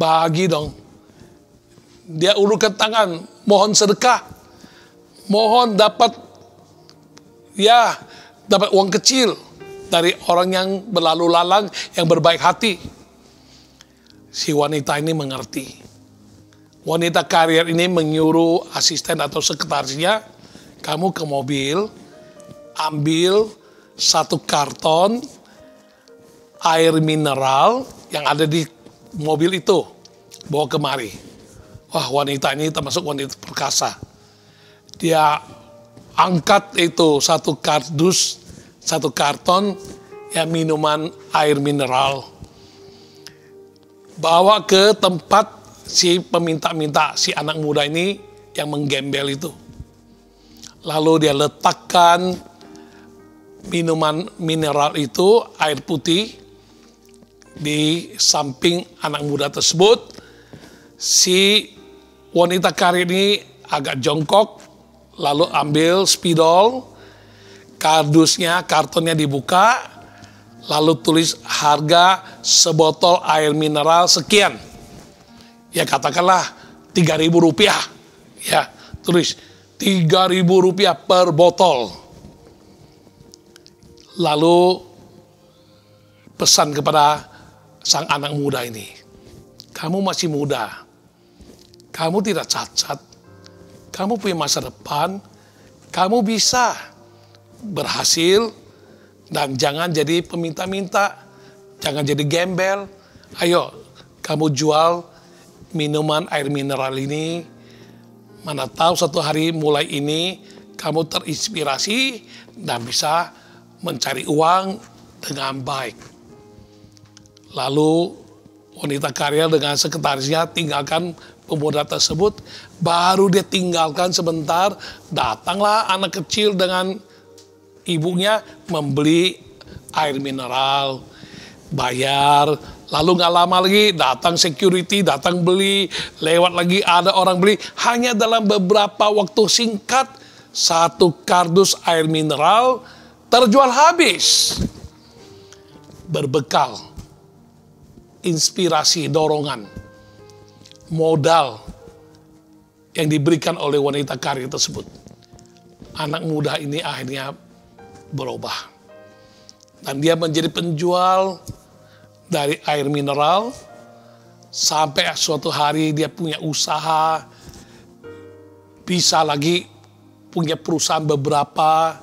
Speaker 1: bahagia dong. Dia ulurkan tangan, mohon sedekah, mohon dapat uang kecil dari orang yang berlalu lalang, yang berbaik hati. Si wanita ini mengerti. Wanita karir ini menyuruh asisten atau sekretarisnya, kamu ke mobil, ambil satu karton air mineral yang ada di mobil itu, bawa kemari. Wah, wanita ini termasuk wanita perkasa. Dia angkat itu satu kardus, satu karton ya minuman air mineral, bawa ke tempat si peminta-minta, si anak muda ini yang menggembel itu. Lalu dia letakkan minuman mineral itu, air putih, di samping anak muda tersebut. Si wanita karir ini agak jongkok, lalu ambil spidol, kardusnya, kartonnya dibuka, lalu tulis harga sebotol air mineral sekian. Ya katakanlah Rp3.000. Ya, tulis Rp3.000 per botol. Lalu pesan kepada sang anak muda ini, kamu masih muda, kamu tidak cacat, kamu punya masa depan, kamu bisa berhasil, dan jangan jadi peminta-minta, jangan jadi gembel. Ayo, kamu jual minuman air mineral ini. Mana tahu suatu hari mulai ini kamu terinspirasi dan bisa mencari uang dengan baik. Lalu Wanita kaya dengan sekretarisnya tinggalkan pemuda tersebut. Baru dia tinggalkan sebentar, datanglah anak kecil dengan ibunya membeli air mineral, bayar. Lalu nggak lama lagi datang security, datang beli, lewat lagi ada orang beli. Hanya dalam beberapa waktu singkat, 1 kardus air mineral terjual habis. Berbekal inspirasi, dorongan, modal yang diberikan oleh wanita kaya tersebut, anak muda ini akhirnya berubah. Dan dia menjadi penjual dari air mineral, sampai suatu hari dia punya usaha, bisa lagi punya perusahaan beberapa,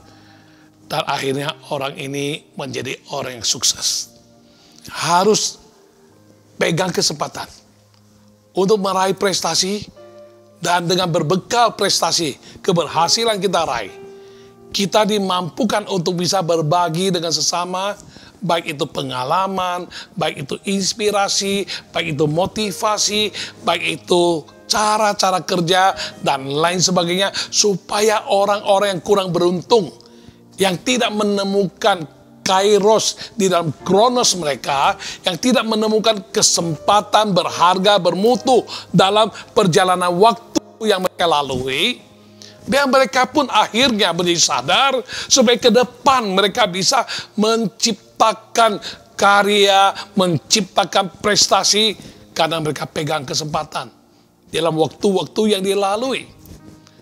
Speaker 1: dan akhirnya orang ini menjadi orang yang sukses. Harus pegang kesempatan untuk meraih prestasi, dan dengan berbekal prestasi, keberhasilan kita raih, kita dimampukan untuk bisa berbagi dengan sesama, baik itu pengalaman, baik itu inspirasi, baik itu motivasi, baik itu cara-cara kerja, dan lain sebagainya, supaya orang-orang yang kurang beruntung, yang tidak menemukan kairos di dalam kronos mereka, yang tidak menemukan kesempatan berharga, bermutu dalam perjalanan waktu yang mereka lalui, biar mereka pun akhirnya menjadi sadar, supaya ke depan mereka bisa menciptakan karya, menciptakan prestasi, karena mereka pegang kesempatan dalam waktu-waktu yang dilalui.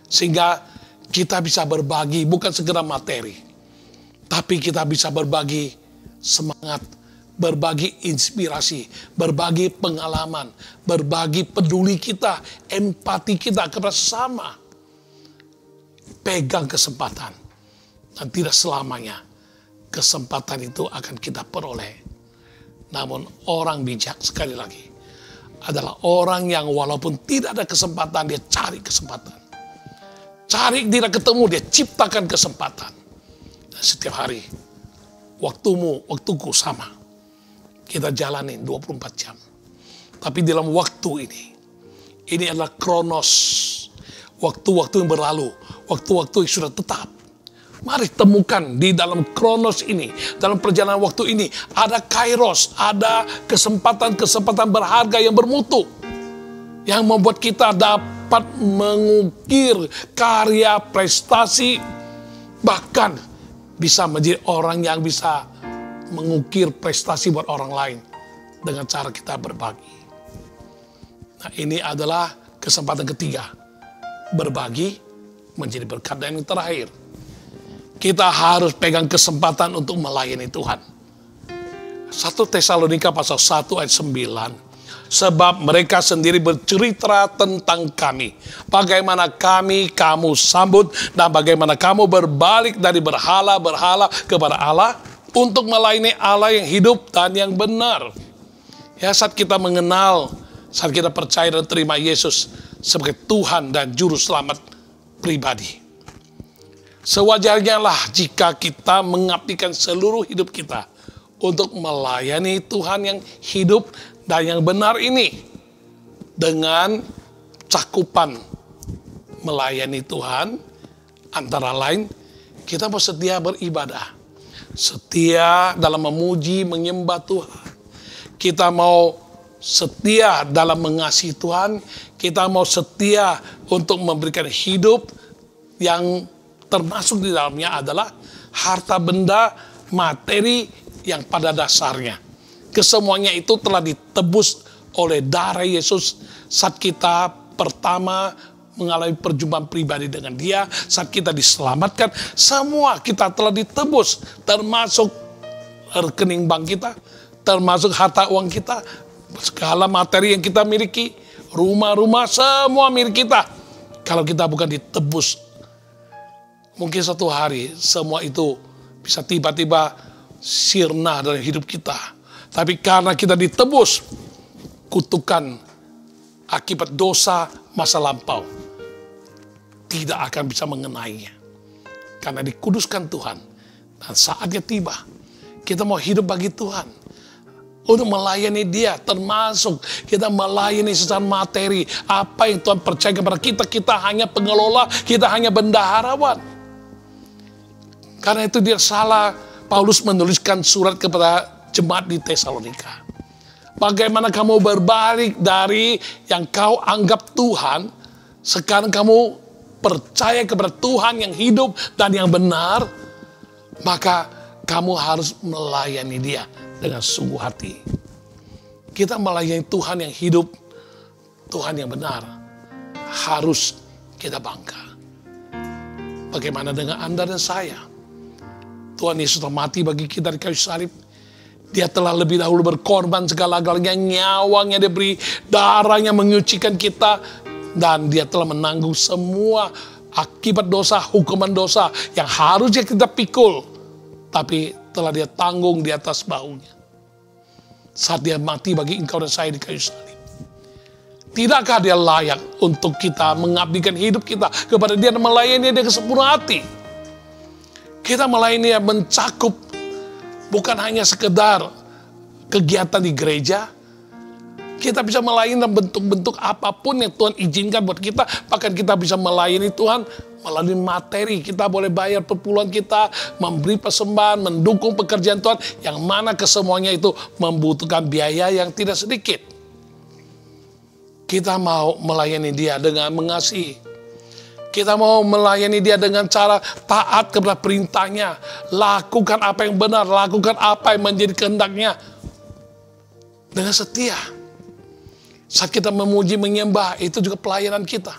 Speaker 1: Sehingga kita bisa berbagi, bukan segera materi, tapi kita bisa berbagi semangat, berbagi inspirasi, berbagi pengalaman, berbagi peduli kita, empati kita kepada sesama. Pegang kesempatan, dan tidak selamanya kesempatan itu akan kita peroleh. Namun orang bijak, sekali lagi, adalah orang yang walaupun tidak ada kesempatan, dia cari kesempatan. Cari, tidak ketemu, dia ciptakan kesempatan. Dan setiap hari, waktumu, waktuku sama. Kita jalanin 24 jam. Tapi dalam waktu ini adalah kronos. Waktu-waktu yang berlalu, waktu-waktu yang sudah tetap. Mari temukan di dalam kronos ini, dalam perjalanan waktu ini, ada kairos, ada kesempatan-kesempatan berharga yang bermutu, yang membuat kita dapat mengukir karya, prestasi, bahkan bisa menjadi orang yang bisa mengukir prestasi buat orang lain dengan cara kita berbagi. Nah, ini adalah kesempatan ketiga, berbagi menjadi berkat. Dan yang terakhir, kita harus pegang kesempatan untuk melayani Tuhan. 1 Tesalonika pasal 1 ayat 9. Sebab mereka sendiri bercerita tentang kami, bagaimana kamu sambut, dan bagaimana kamu berbalik dari berhala-berhala kepada Allah, untuk melayani Allah yang hidup dan yang benar. Ya, saat kita mengenal, saat kita percaya dan terima Yesus sebagai Tuhan dan Juru Selamat pribadi, sewajarnya lah jika kita mengabdikan seluruh hidup kita untuk melayani Tuhan yang hidup dan yang benar ini, dengan cakupan melayani Tuhan antara lain, kita mau setia beribadah, setia dalam memuji, menyembah Tuhan. Kita mau setia dalam mengasihi Tuhan. Kita mau setia untuk memberikan hidup yang termasuk di dalamnya adalah harta benda, materi yang pada dasarnya. Kesemuanya itu telah ditebus oleh darah Yesus saat kita pertama mengalami perjumpaan pribadi dengan Dia, saat kita diselamatkan, semua kita telah ditebus, termasuk rekening bank kita, termasuk harta uang kita, segala materi yang kita miliki, rumah-rumah, semua milik kita. Kalau kita bukan ditebus, mungkin satu hari semua itu bisa tiba-tiba sirna dalam hidup kita. Tapi karena kita ditebus, kutukan akibat dosa masa lampau tidak akan bisa mengenainya. Karena dikuduskan Tuhan. Dan saatnya tiba, kita mau hidup bagi Tuhan. untuk melayani dia, termasuk kita melayani secara materi. Apa yang Tuhan percaya kepada kita, kita hanya pengelola, kita hanya bendaharawan. Karena itu dia salah, Paulus menuliskan surat kepada jemaat di Tesalonika. Bagaimana kamu berbalik dari yang kau anggap Tuhan, sekarang kamu percaya kepada Tuhan yang hidup dan yang benar, maka kamu harus melayani dia dengan sungguh hati. Kita melayani Tuhan yang hidup, Tuhan yang benar, harus kita bangga. Bagaimana dengan Anda dan saya? Tuhan Yesus telah mati bagi kita di kayu salib. Dia telah lebih dahulu berkorban segala-galanya, nyawanya dia beri, darahnya menyucikan kita. Dan dia telah menanggung semua akibat dosa, hukuman dosa yang harusnya kita pikul. Tapi telah dia tanggung di atas bahunya. Saat dia mati bagi engkau dan saya di kayu salib. Tidakkah dia layak untuk kita mengabdikan hidup kita kepada dia dan melayani dia ke sepenuh hati? Kita melayani dia mencakup bukan hanya sekedar kegiatan di gereja. Kita bisa melayani dalam bentuk-bentuk apapun yang Tuhan izinkan buat kita. Bahkan kita bisa melayani Tuhan melalui materi. Kita boleh bayar perpuluhan kita, memberi persembahan, mendukung pekerjaan Tuhan. Yang mana kesemuanya itu membutuhkan biaya yang tidak sedikit. Kita mau melayani dia dengan mengasihi. Kita mau melayani dia dengan cara taat kepada perintahnya. Lakukan apa yang benar, lakukan apa yang menjadi kehendaknya. Dengan setia. Saat kita memuji, menyembah, itu juga pelayanan kita.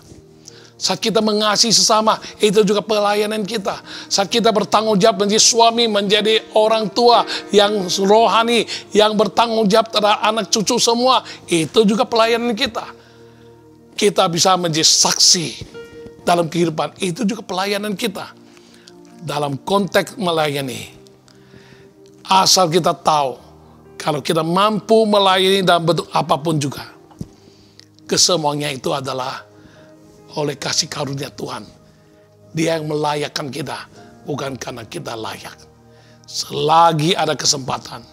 Speaker 1: Saat kita mengasihi sesama, itu juga pelayanan kita. Saat kita bertanggung jawab menjadi suami, menjadi orang tua yang rohani, yang bertanggung jawab terhadap anak cucu semua, itu juga pelayanan kita. Kita bisa menjadi saksi dalam kehidupan, itu juga pelayanan kita. Dalam konteks melayani. Asal kita tahu, kalau kita mampu melayani dalam bentuk apapun juga, kesemuanya itu adalah oleh kasih karunia Tuhan. Dia yang melayakkan kita, bukan karena kita layak. Selagi ada kesempatan,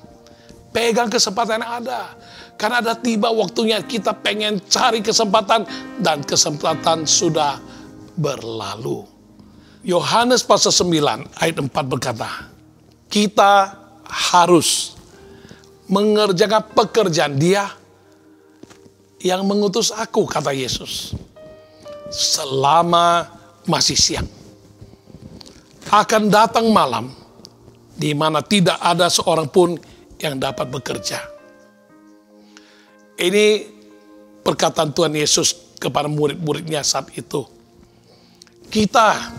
Speaker 1: pegang kesempatan yang ada. Karena ada tiba waktunya kita pengen cari kesempatan, dan kesempatan sudah berlalu. Yohanes pasal 9 ayat 4 berkata, kita harus mengerjakan pekerjaan Dia yang mengutus aku, kata Yesus, selama masih siang. Akan datang malam di mana tidak ada seorang pun yang dapat bekerja. Ini perkataan Tuhan Yesus kepada murid-muridnya saat itu. Kita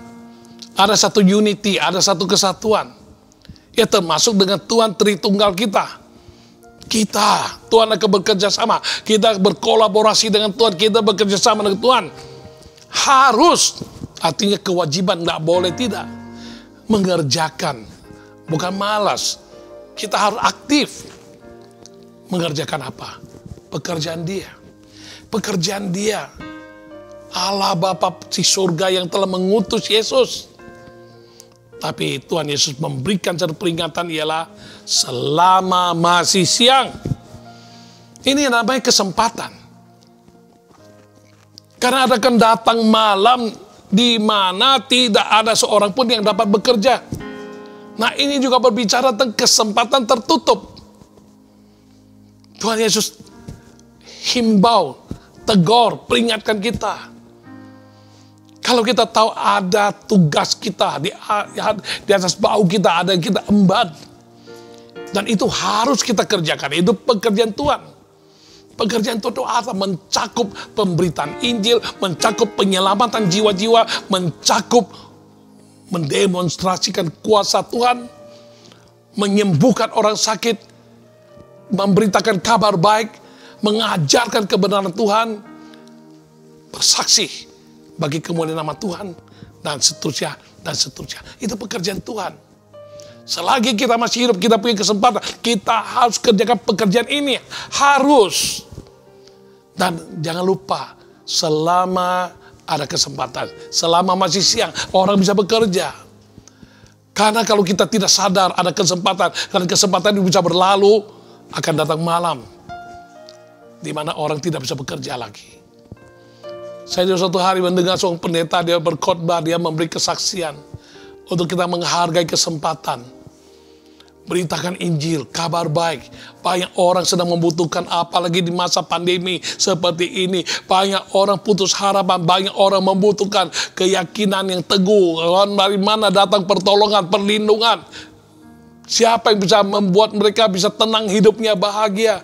Speaker 1: ada satu unity, ada satu kesatuan. Ya, termasuk dengan Tuhan Tritunggal kita. Tuhan akan bekerja sama. Kita berkolaborasi dengan Tuhan. Kita bekerja sama dengan Tuhan. Harus, artinya kewajiban, nggak boleh tidak. Mengerjakan, bukan malas. Kita harus aktif. Mengerjakan apa? Pekerjaan Dia. Pekerjaan Dia. Allah Bapa si surga yang telah mengutus Yesus. Tapi Tuhan Yesus memberikan satu peringatan, ialah selama masih siang. Ini namanya kesempatan. Karena akan datang malam di mana tidak ada seorang pun yang dapat bekerja. Nah, ini juga berbicara tentang kesempatan tertutup. Tuhan Yesus himbau, tegur, peringatkan kita. Kalau kita tahu ada tugas kita di atas bahu kita, ada yang kita emban. Dan itu harus kita kerjakan. Itu pekerjaan Tuhan. Pekerjaan Tuhan itu apa? Mencakup pemberitaan Injil, mencakup penyelamatan jiwa-jiwa, mencakup mendemonstrasikan kuasa Tuhan, menyembuhkan orang sakit, memberitakan kabar baik, mengajarkan kebenaran Tuhan, bersaksi bagi kemuliaan nama Tuhan, dan seterusnya, dan seterusnya. Itu pekerjaan Tuhan. Selagi kita masih hidup, kita punya kesempatan, kita harus kerjakan pekerjaan ini. Harus. Dan jangan lupa, selama ada kesempatan, selama masih siang, orang bisa bekerja. Karena kalau kita tidak sadar ada kesempatan, karena kesempatan itu bisa berlalu, akan datang malam di mana orang tidak bisa bekerja lagi. Saya juga suatu hari mendengar seorang pendeta, dia berkhotbah, dia memberi kesaksian untuk kita menghargai kesempatan. Beritakan Injil, kabar baik. Banyak orang sedang membutuhkan, apalagi di masa pandemi seperti ini. Banyak orang putus harapan, banyak orang membutuhkan keyakinan yang teguh. Dari mana datang pertolongan, perlindungan. Siapa yang bisa membuat mereka bisa tenang hidupnya, bahagia.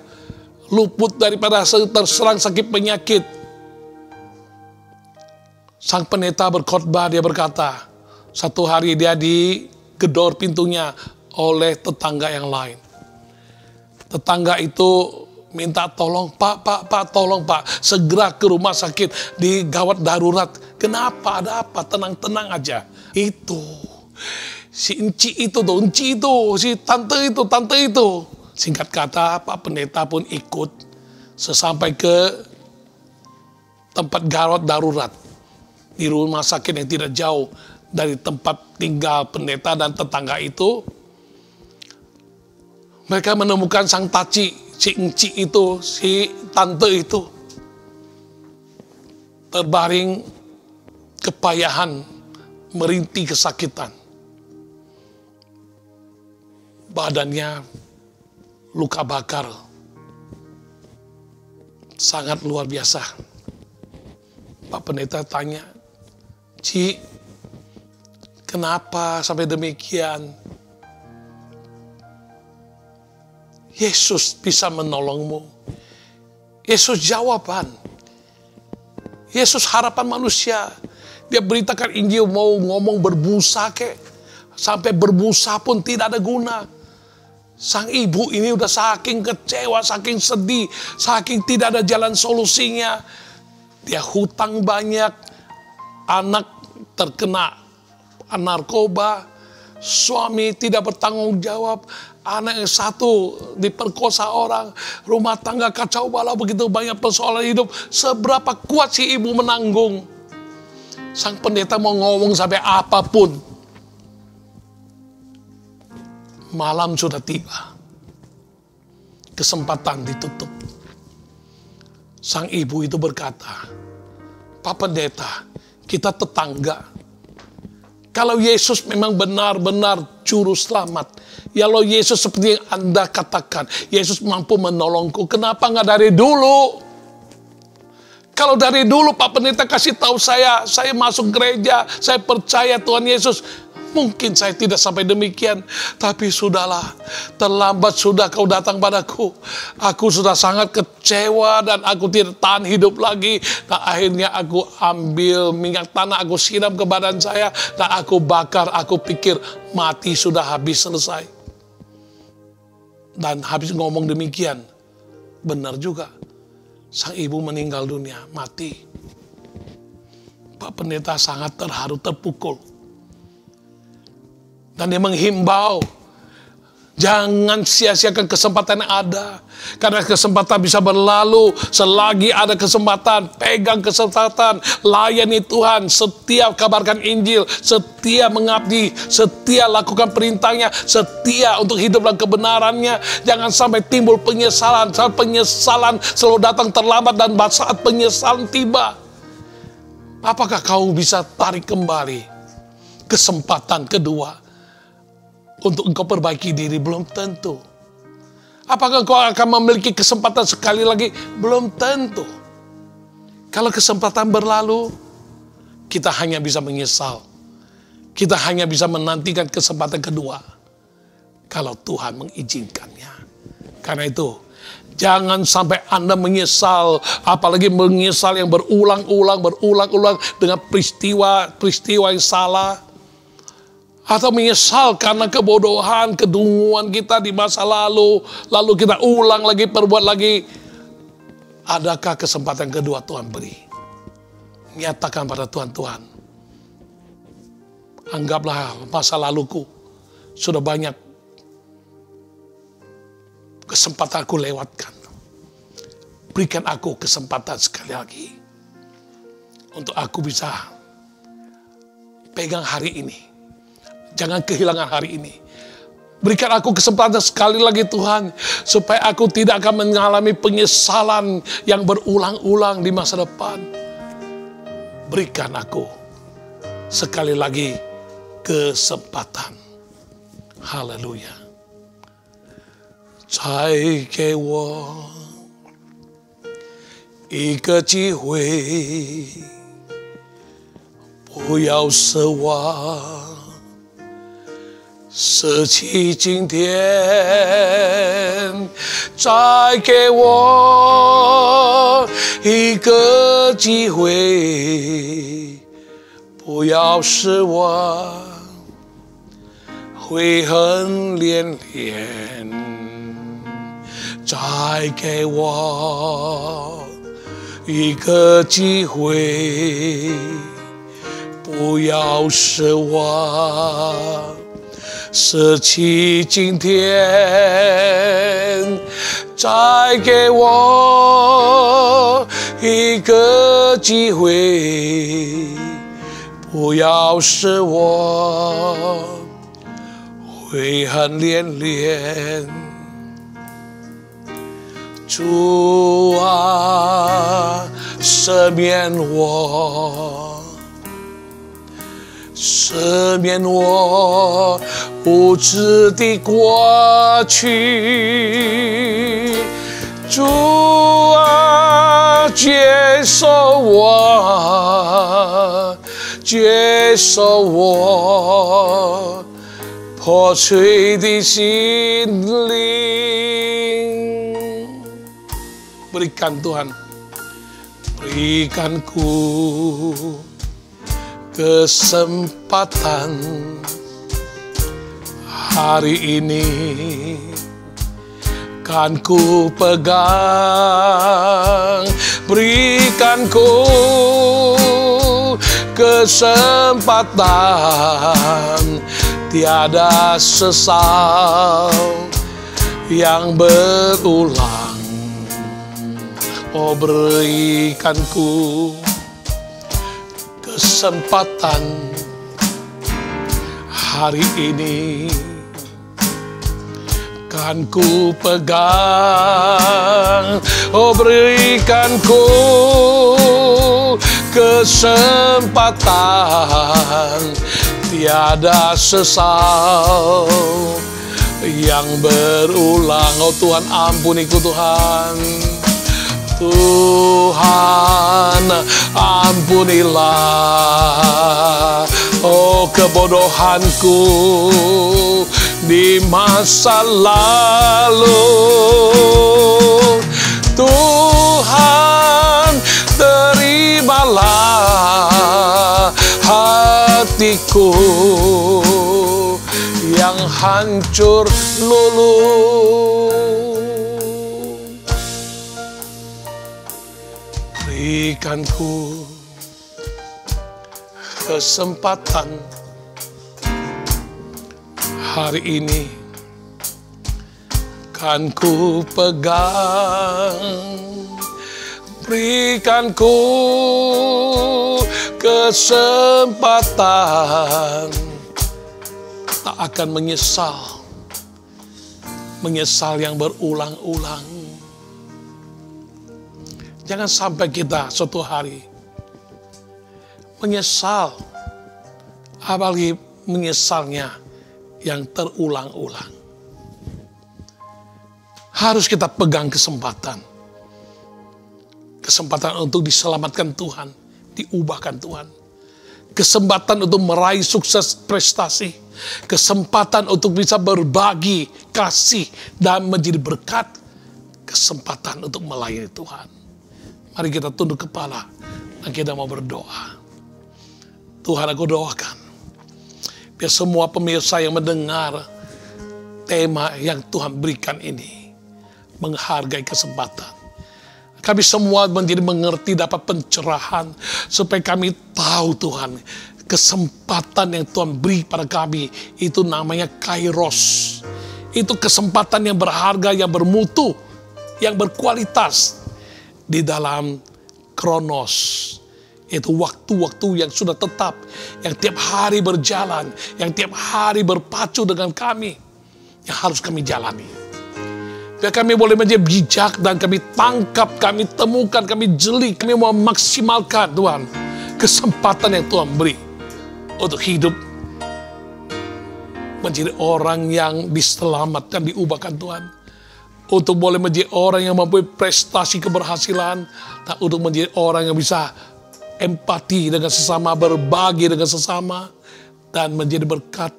Speaker 1: Luput daripada terserang sakit penyakit. Sang pendeta berkhotbah, dia berkata, satu hari dia digedor pintunya oleh tetangga yang lain. Tetangga itu minta tolong, Pak, tolong Pak, segera ke rumah sakit di gawat darurat. Kenapa? Ada apa? Tenang-tenang aja. Itu, si enci itu, si tante itu. Singkat kata, Pak pendeta pun ikut sesampai ke tempat gawat darurat di rumah sakit yang tidak jauh dari tempat tinggal pendeta dan tetangga itu. Mereka menemukan sang taci, si enci itu, si tante itu, terbaring kepayahan, merintih kesakitan. Badannya luka bakar, sangat luar biasa. Pak pendeta tanya, Ci, kenapa sampai demikian? Yesus bisa menolongmu. Yesus jawaban. Yesus harapan manusia. Dia beritakan Injil, mau ngomong berbusa kek. Sampai berbusa pun tidak ada guna. Sang ibu ini udah saking kecewa, saking sedih, saking tidak ada jalan solusinya. Dia hutang banyak, anak terkena narkoba, suami tidak bertanggung jawab, anak yang satu diperkosa orang, rumah tangga kacau balau, begitu banyak persoalan hidup. Seberapa kuat si ibu menanggung? Sang pendeta mau ngomong sampai apapun. Malam sudah tiba. Kesempatan ditutup. Sang ibu itu berkata, Pak pendeta, kita tetangga. Kalau Yesus memang benar-benar juru selamat, ya lo Yesus seperti yang Anda katakan, Yesus mampu menolongku, kenapa nggak dari dulu? Kalau dari dulu Pak pendeta kasih tahu saya masuk gereja, saya percaya Tuhan Yesus, mungkin saya tidak sampai demikian. Tapi sudahlah, terlambat sudah kau datang padaku. Aku sudah sangat kecewa dan aku tidak tahan hidup lagi. Dan akhirnya aku ambil minyak tanah, aku siram ke badan saya, dan aku bakar. Aku pikir mati sudah habis, selesai. Dan habis ngomong demikian, benar juga. Sang ibu meninggal dunia, mati. Pak pendeta sangat terharu, terpukul. Dan dia menghimbau, jangan sia-siakan kesempatan yang ada. Karena kesempatan bisa berlalu, selagi ada kesempatan, pegang kesempatan, layani Tuhan, setia kabarkan Injil, setia mengabdi, setia lakukan perintahnya, setia untuk hidup dalam kebenarannya. Jangan sampai timbul penyesalan, saat penyesalan selalu datang terlambat dan saat penyesalan tiba. Apakah kau bisa tarik kembali kesempatan kedua? Untuk engkau perbaiki diri, belum tentu. Apakah engkau akan memiliki kesempatan sekali lagi? Belum tentu. Kalau kesempatan berlalu, kita hanya bisa menyesal. Kita hanya bisa menantikan kesempatan kedua. Kalau Tuhan mengizinkannya. Karena itu, jangan sampai Anda menyesal. Apalagi menyesal yang berulang-ulang dengan peristiwa yang salah. Atau menyesal karena kebodohan, kedunguan kita di masa lalu. Lalu kita ulang lagi, perbuat lagi. Adakah kesempatan kedua Tuhan beri? Nyatakan pada Tuhan, anggaplah masa laluku sudah banyak kesempatan aku lewatkan. Berikan aku kesempatan sekali lagi. Untuk aku bisa pegang hari ini. Jangan kehilangan hari ini. Berikan aku kesempatan sekali lagi Tuhan, supaya aku tidak akan mengalami penyesalan yang berulang-ulang di masa depan. Berikan aku sekali lagi kesempatan. Haleluya. 再给我一个机会，不要奢望，舍弃今天。再给我一个机会，不要失望，悔恨连连。再给我一个机会，不要失望，舍弃今天。再给我一个机会，不要失望，悔恨连连。主啊，赦免我，赦免我无知的过去。主啊，接受我，接受我破碎的心灵。Berikan Tuhan, berikanku kesempatan hari ini, kan ku pegang. Berikanku kesempatan, tiada sesal yang berulang. Oh, berikanku kesempatan hari ini, kan ku pegang. Oh, berikanku kesempatan, tiada sesal yang berulang. Oh Tuhan, ampuniku Tuhan. Tuhan, ampunilah oh kebodohanku di masa lalu. Tuhan, terimalah hatiku yang hancur luluh. Berikanku kesempatan hari ini, kan ku pegang. Berikanku kesempatan, tak akan menyesal yang berulang-ulang. Jangan sampai kita suatu hari menyesal, apalagi menyesalnya yang terulang-ulang. Harus kita pegang kesempatan untuk diselamatkan Tuhan, diubahkan Tuhan. Kesempatan untuk meraih sukses prestasi, kesempatan untuk bisa berbagi kasih dan menjadi berkat, kesempatan untuk melayani Tuhan. Mari kita tunduk kepala dan kita mau berdoa. Tuhan, aku doakan biar semua pemirsa yang mendengar tema yang Tuhan berikan ini menghargai kesempatan. Kami semua menjadi mengerti, dapat pencerahan, supaya kami tahu Tuhan, kesempatan yang Tuhan beri pada kami itu namanya kairos. Itu kesempatan yang berharga, yang bermutu, yang berkualitas di dalam kronos. Itu waktu-waktu yang sudah tetap, yang tiap hari berjalan, yang tiap hari berpacu dengan kami. yang harus kami jalani. Biar kami boleh menjadi bijak dan kami tangkap, kami temukan, kami jeli, kami mau maksimalkan Tuhan kesempatan yang Tuhan beri untuk hidup menjadi orang yang diselamatkan, diubahkan Tuhan. Untuk boleh menjadi orang yang mempunyai prestasi keberhasilan, dan untuk menjadi orang yang bisa empati dengan sesama, berbagi dengan sesama, dan menjadi berkat.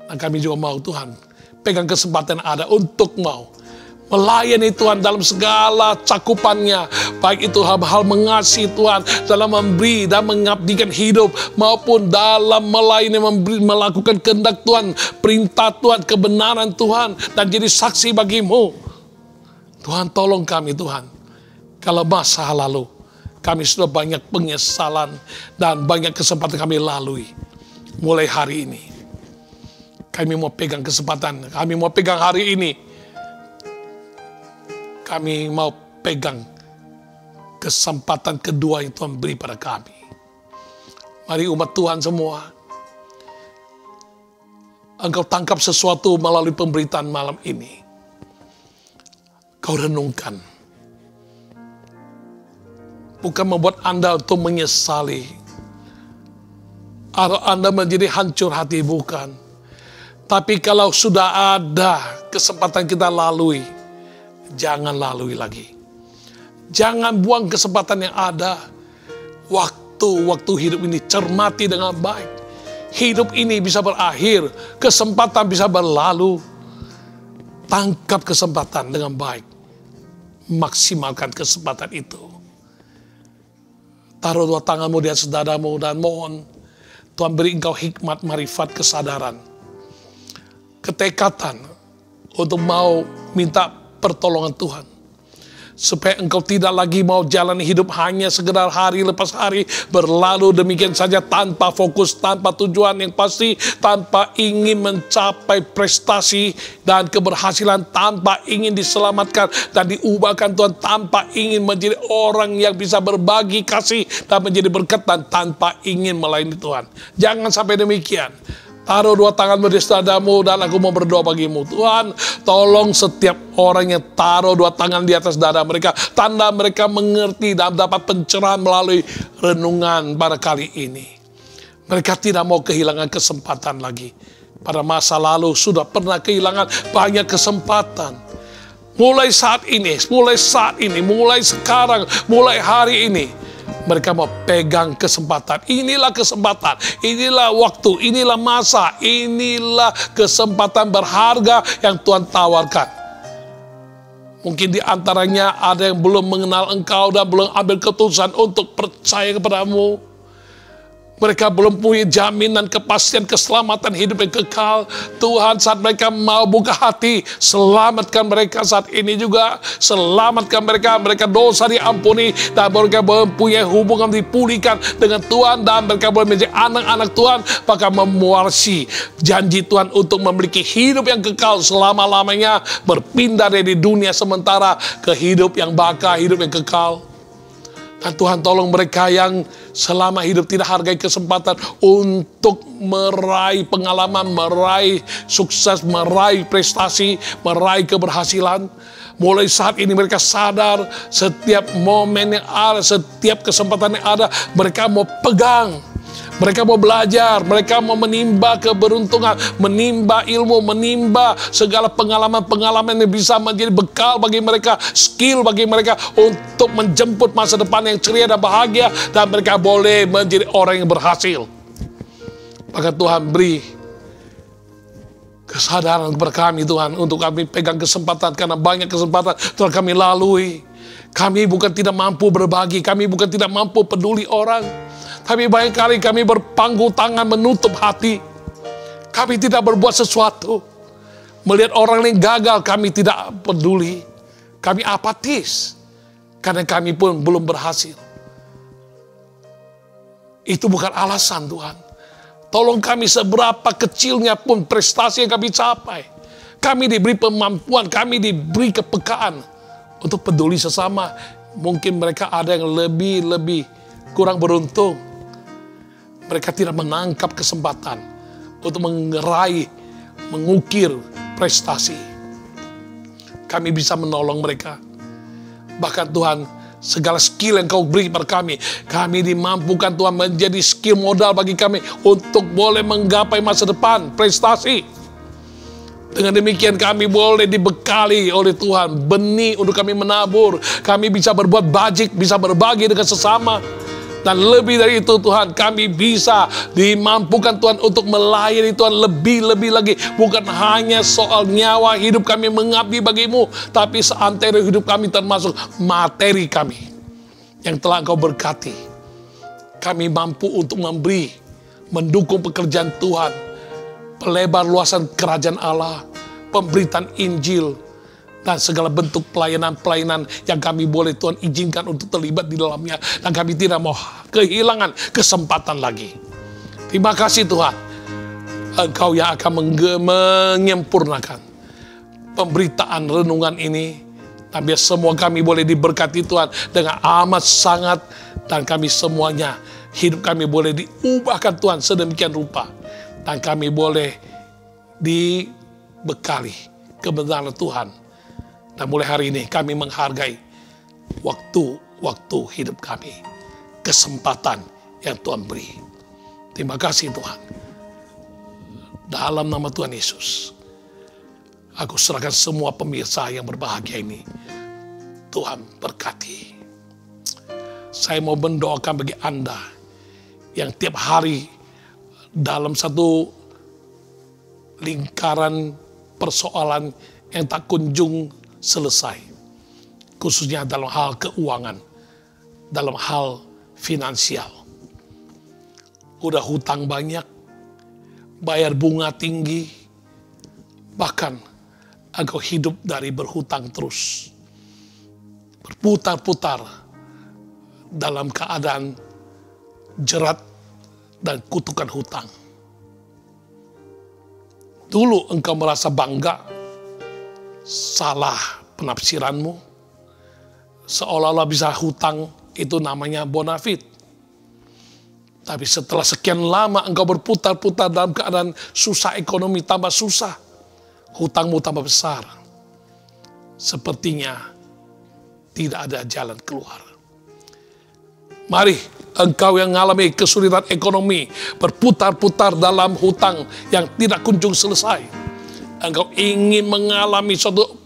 Speaker 1: Dan kami juga mau Tuhan pegang kesempatan yang ada untuk mau melayani Tuhan dalam segala cakupannya, baik itu hal-hal mengasihi Tuhan, dalam memberi dan mengabdikan hidup, maupun dalam melayani, melakukan kehendak Tuhan, perintah Tuhan, kebenaran Tuhan, dan jadi saksi bagimu. Tuhan, tolong kami Tuhan, kalau masa lalu kami sudah banyak penyesalan dan banyak kesempatan kami lalui. Mulai hari ini kami mau pegang kesempatan, kami mau pegang hari ini, kami mau pegang kesempatan kedua yang Tuhan beri pada kami. Mari umat Tuhan semua, engkau tangkap sesuatu melalui pemberitaan malam ini. Kau renungkan. Bukan membuat Anda untuk menyesali, atau Anda menjadi hancur hati, bukan. Tapi kalau sudah ada kesempatan kita lalui, jangan lalui lagi. Jangan buang kesempatan yang ada. Waktu hidup ini cermati dengan baik. Hidup ini bisa berakhir, kesempatan bisa berlalu. Tangkap kesempatan dengan baik. Maksimalkan kesempatan itu. Taruh dua tanganmu di atas dadamu dan mohon Tuhan beri engkau hikmat, marifat, kesadaran, ketekatan untuk mau minta pertolongan Tuhan. Supaya engkau tidak lagi mau jalan hidup hanya sekedar hari lepas hari berlalu demikian saja tanpa fokus, tanpa tujuan yang pasti, tanpa ingin mencapai prestasi dan keberhasilan, tanpa ingin diselamatkan dan diubahkan Tuhan, tanpa ingin menjadi orang yang bisa berbagi kasih dan menjadi berkat, dan tanpa ingin melayani Tuhan. Jangan sampai demikian. Taruh dua tanganmu di dadamu dan aku mau berdoa bagimu. Tuhan, tolong setiap orang yang taruh dua tangan di atas dada mereka, tanda mereka mengerti dan dapat pencerahan melalui renungan pada kali ini. Mereka tidak mau kehilangan kesempatan lagi. Pada masa lalu sudah pernah kehilangan banyak kesempatan. Mulai saat ini, mulai sekarang, mulai hari ini, mereka mau pegang kesempatan. Inilah kesempatan, inilah waktu, inilah masa, inilah kesempatan berharga yang Tuhan tawarkan. Mungkin di antaranya ada yang belum mengenal engkau dan belum ambil keputusan untuk percaya kepadamu. Mereka belum punya jaminan kepastian keselamatan hidup yang kekal. Tuhan, saat mereka mau buka hati, selamatkan mereka saat ini juga. Selamatkan mereka, mereka dosa diampuni, dan mereka mempunyai hubungan dipulihkan dengan Tuhan, dan mereka boleh menjadi anak-anak Tuhan, bahkan mewarisi janji Tuhan untuk memiliki hidup yang kekal selama-lamanya, berpindah dari dunia sementara ke hidup yang baka, hidup yang kekal. Dan Tuhan, tolong mereka yang selama hidup tidak hargai kesempatan untuk meraih pengalaman, meraih sukses, meraih prestasi, meraih keberhasilan. Mulai saat ini mereka sadar setiap momen yang ada, setiap kesempatan yang ada, mereka mau pegang. Mereka mau belajar, mereka mau menimba keberuntungan, menimba ilmu, menimba segala pengalaman-pengalaman yang bisa menjadi bekal bagi mereka, skill bagi mereka untuk menjemput masa depan yang ceria dan bahagia, dan mereka boleh menjadi orang yang berhasil. Maka Tuhan beri kesadaran kepada kami Tuhan, untuk kami pegang kesempatan, karena banyak kesempatan telah kami lalui. Kami bukan tidak mampu berbagi, kami bukan tidak mampu peduli orang, tapi banyak kali kami berpangku tangan, menutup hati. Kami tidak berbuat sesuatu. Melihat orang yang gagal, kami tidak peduli. Kami apatis, karena kami pun belum berhasil. Itu bukan alasan Tuhan. Tolong kami, seberapa kecilnya pun prestasi yang kami capai, kami diberi kemampuan, kami diberi kepekaan untuk peduli sesama. Mungkin mereka ada yang lebih kurang beruntung. Mereka tidak menangkap kesempatan untuk mengukir prestasi. Kami bisa menolong mereka. Bahkan Tuhan, segala skill yang Kau beri kepada kami dimampukan Tuhan menjadi skill modal bagi kami untuk boleh menggapai masa depan, prestasi. Dengan demikian kami boleh dibekali oleh Tuhan, benih untuk kami menabur, kami bisa berbuat bajik, bisa berbagi dengan sesama. Dan lebih dari itu Tuhan, kami bisa dimampukan Tuhan untuk melayani Tuhan lebih-lebih lagi. Bukan hanya soal nyawa hidup kami mengabdi bagi-Mu, tapi seantero hidup kami termasuk materi kami yang telah Engkau berkati. Kami mampu untuk memberi, mendukung pekerjaan Tuhan, pelebar luasan kerajaan Allah, pemberitaan Injil, dan segala bentuk pelayanan-pelayanan yang kami boleh Tuhan izinkan untuk terlibat di dalamnya. Dan kami tidak mau kehilangan kesempatan lagi. Terima kasih Tuhan. Engkau yang akan menyempurnakan pemberitaan renungan ini. Dan biar semua kami boleh diberkati Tuhan dengan amat sangat. Dan kami semuanya, hidup kami boleh diubahkan Tuhan sedemikian rupa. Dan kami boleh dibekali kebenaran Tuhan. Dan mulai hari ini kami menghargai waktu-waktu hidup kami. Kesempatan yang Tuhan beri. Terima kasih Tuhan. Dalam nama Tuhan Yesus, aku serahkan semua pemirsa yang berbahagia ini. Tuhan berkati. Saya mau mendoakan bagi Anda yang tiap hari dalam satu lingkaran persoalan yang tak kunjung selesai, khususnya dalam hal keuangan, dalam hal finansial. Udah hutang banyak, bayar bunga tinggi, bahkan engkau hidup dari berhutang terus, berputar-putar dalam keadaan jerat dan kutukan hutang. Dulu engkau merasa bangga, salah penafsiranmu, seolah-olah bisa hutang itu namanya bonafit. Tapi setelah sekian lama engkau berputar-putar dalam keadaan susah ekonomi, tambah susah, hutangmu tambah besar. Sepertinya tidak ada jalan keluar. Mari engkau yang mengalami kesulitan ekonomi, berputar-putar dalam hutang yang tidak kunjung selesai. Engkau ingin mengalami suatu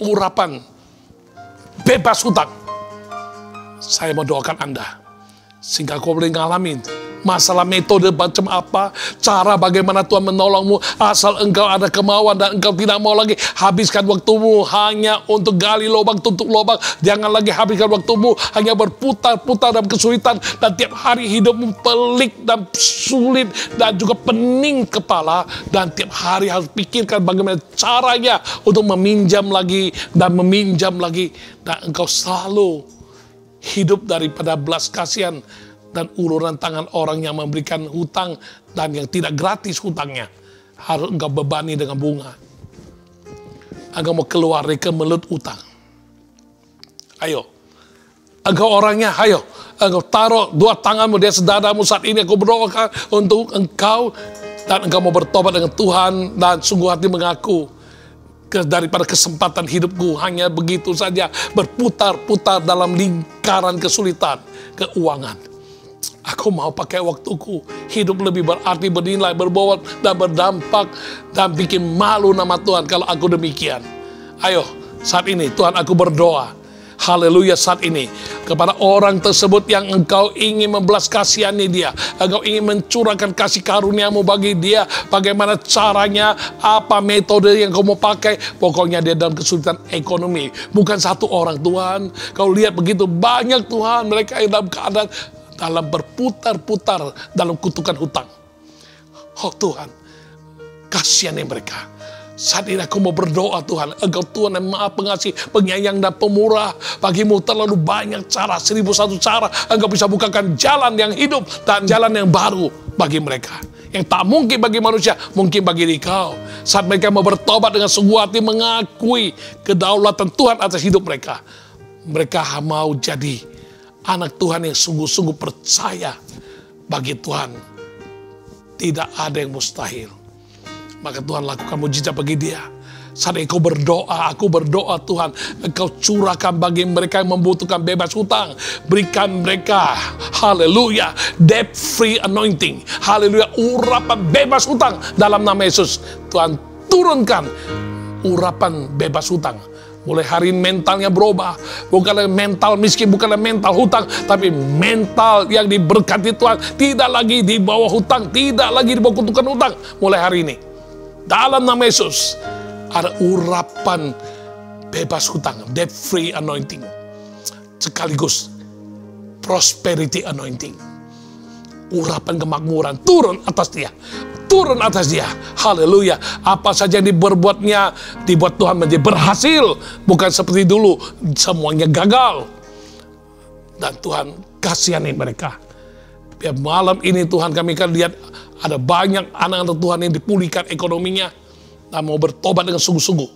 Speaker 1: urapan bebas hutang. Saya mau doakan Anda, sehingga kau boleh mengalami masalah metode macam apa, cara bagaimana Tuhan menolongmu, asal engkau ada kemauan dan engkau tidak mau lagi habiskan waktumu hanya untuk gali lubang, tutup lubang. Jangan lagi habiskan waktumu hanya berputar-putar dalam kesulitan dan tiap hari hidupmu pelik dan sulit dan juga pening kepala, dan tiap hari harus pikirkan bagaimana caranya untuk meminjam lagi dan meminjam lagi, dan engkau selalu hidup daripada belas kasihan dan uluran tangan orang yang memberikan hutang dan yang tidak gratis hutangnya. Harus engkau bebani dengan bunga. Engkau mau keluar dari kemelut utang. Ayo. Engkau orangnya, ayo. Engkau taruh dua tanganmu di atas dadamu saat ini. Aku berdoakan untuk engkau. Dan engkau mau bertobat dengan Tuhan dan sungguh hati mengaku daripada kesempatan hidupku hanya begitu saja berputar-putar dalam lingkaran kesulitan keuangan. Aku mau pakai waktuku hidup lebih berarti, bernilai, berbobot dan berdampak dan bikin malu nama Tuhan kalau aku demikian. Ayo saat ini Tuhan, aku berdoa, haleluya, saat ini kepada orang tersebut yang engkau ingin membelas kasihani dia, engkau ingin mencurahkan kasih karuniamu bagi dia. Bagaimana caranya, apa metode yang kau mau pakai, pokoknya dia dalam kesulitan ekonomi. Bukan satu orang Tuhan, kau lihat begitu banyak Tuhan, mereka yang dalam keadaan dalam berputar-putar dalam kutukan hutang. Oh Tuhan, kasihani mereka. Saat ini aku mau berdoa Tuhan, engkau Tuhan yang maha pengasih, penyayang dan pemurah. Bagimu terlalu banyak cara, 1001 cara. Engkau bisa bukakan jalan yang hidup dan jalan yang baru bagi mereka. Yang tak mungkin bagi manusia, mungkin bagi Engkau. Saat mereka mau bertobat dengan sungguh hati, mengakui kedaulatan Tuhan atas hidup mereka, mereka mau jadi anak Tuhan yang sungguh-sungguh percaya bagi Tuhan. Tidak ada yang mustahil. Maka Tuhan lakukan mujizat bagi dia. Saat engkau berdoa, aku berdoa Tuhan, engkau curahkan bagi mereka yang membutuhkan bebas hutang. Berikan mereka, haleluya, debt free anointing. Haleluya, urapan bebas hutang dalam nama Yesus. Tuhan turunkan urapan bebas hutang. Mulai hari ini mentalnya berubah. Bukanlah mental miskin, bukanlah mental hutang, tapi mental yang diberkati Tuhan. Tidak lagi di bawah hutang, tidak lagi di bawah kutukan hutang. Mulai hari ini, dalam nama Yesus, ada urapan bebas hutang, debt free anointing, sekaligus prosperity anointing. Urapan kemakmuran turun atas dia, turun atas dia. Haleluya. Apa saja yang dibuatnya, dibuat Tuhan menjadi berhasil. Bukan seperti dulu, semuanya gagal. Dan Tuhan kasihani mereka. Biar malam ini Tuhan kami akan lihat ada banyak anak-anak Tuhan yang dipulihkan ekonominya. Dan mau bertobat dengan sungguh-sungguh.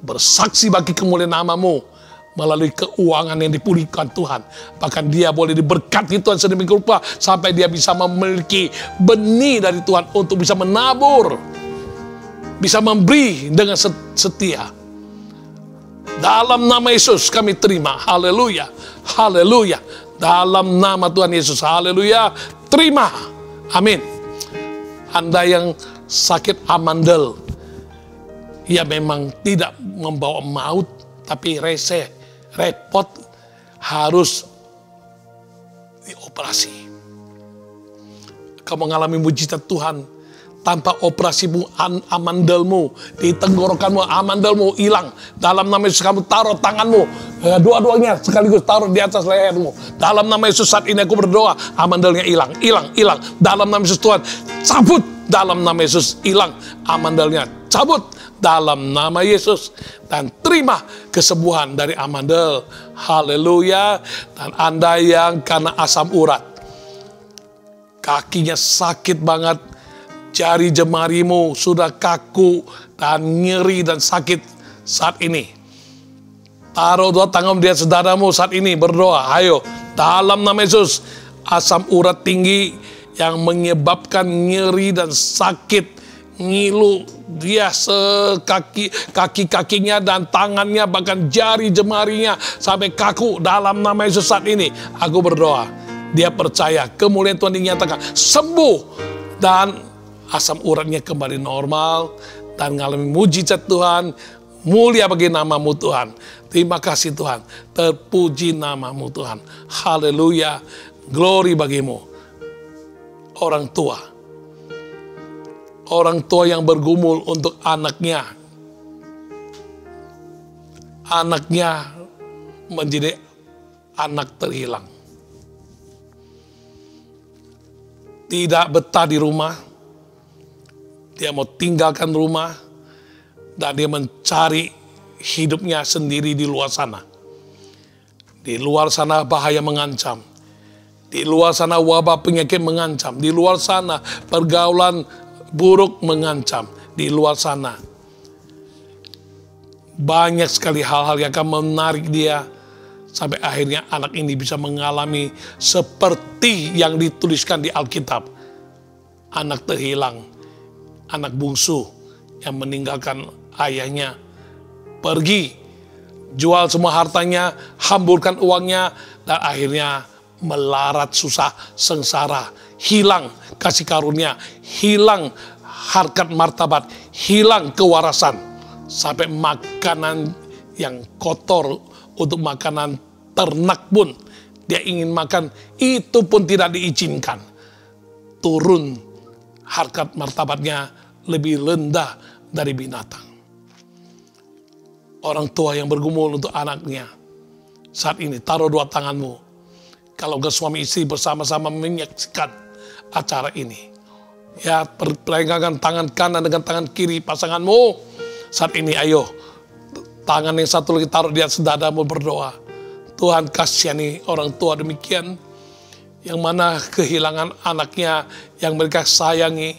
Speaker 1: Bersaksi bagi kemuliaan nama-Mu. Melalui keuangan yang dipulihkan Tuhan. Bahkan dia boleh diberkati Tuhan sedemikian rupa. Sampai dia bisa memiliki benih dari Tuhan. Untuk bisa menabur. Bisa memberi dengan setia. Dalam nama Yesus kami terima. Haleluya. Haleluya. Dalam nama Tuhan Yesus. Haleluya. Terima. Amin. Anda yang sakit amandel. Ya memang tidak membawa maut, tapi repot, harus dioperasi. Kamu mengalami mujizat Tuhan, tanpa operasimu, amandelmu, di tenggorokanmu, amandelmu hilang. Dalam nama Yesus kamu taruh tanganmu, dua-duanya sekaligus taruh di atas lehermu. Dalam nama Yesus saat ini aku berdoa, amandelnya hilang, hilang, hilang. Dalam nama Yesus Tuhan, cabut. Dalam nama Yesus hilang, amandelnya cabut. Dalam nama Yesus. Dan terima kesembuhan dari amandel. Haleluya. Dan Anda yang karena asam urat, kakinya sakit banget, jari jemarimu sudah kaku dan nyeri dan sakit saat ini, taruh dua tangan di atas dadamu saat ini, berdoa. Ayo, dalam nama Yesus, asam urat tinggi yang menyebabkan nyeri dan sakit, ngilu dia kaki-kakinya dan tangannya, bahkan jari jemarinya sampai kaku. Dalam nama Yesus saat ini aku berdoa, dia percaya kemuliaan Tuhan dinyatakan, sembuh, dan asam uratnya kembali normal dan mengalami mujizat Tuhan. Mulia bagi nama-Mu Tuhan. Terima kasih Tuhan, terpuji nama-Mu Tuhan. Haleluya, glory bagimu. Orang tua yang bergumul untuk anaknya menjadi anak terhilang. Tidak betah di rumah, dia mau tinggalkan rumah, dan dia mencari hidupnya sendiri di luar sana. Di luar sana bahaya mengancam. Di luar sana wabah penyakit mengancam. Di luar sana pergaulan buruk mengancam. Di luar sana banyak sekali hal-hal yang akan menarik dia, sampai akhirnya anak ini bisa mengalami seperti yang dituliskan di Alkitab. Anak terhilang, anak bungsu yang meninggalkan ayahnya, pergi, jual semua hartanya, hamburkan uangnya, dan akhirnya melarat, susah, sengsara, hilang kasih karunia, hilang harkat martabat, hilang kewarasan, sampai makanan yang kotor untuk makanan ternak pun dia ingin makan, itu pun tidak diizinkan. Turun harkat martabatnya lebih rendah dari binatang. Orang tua yang bergumul untuk anaknya, saat ini taruh dua tanganmu. Kalau ke suami istri bersama-sama menyaksikan acara ini, ya, perpegangkan tangan kanan dengan tangan kiri pasanganmu. Saat ini ayo, tangan yang satu lagi taruh di atas dadamu, berdoa. Tuhan kasihani orang tua demikian, yang mana kehilangan anaknya yang mereka sayangi,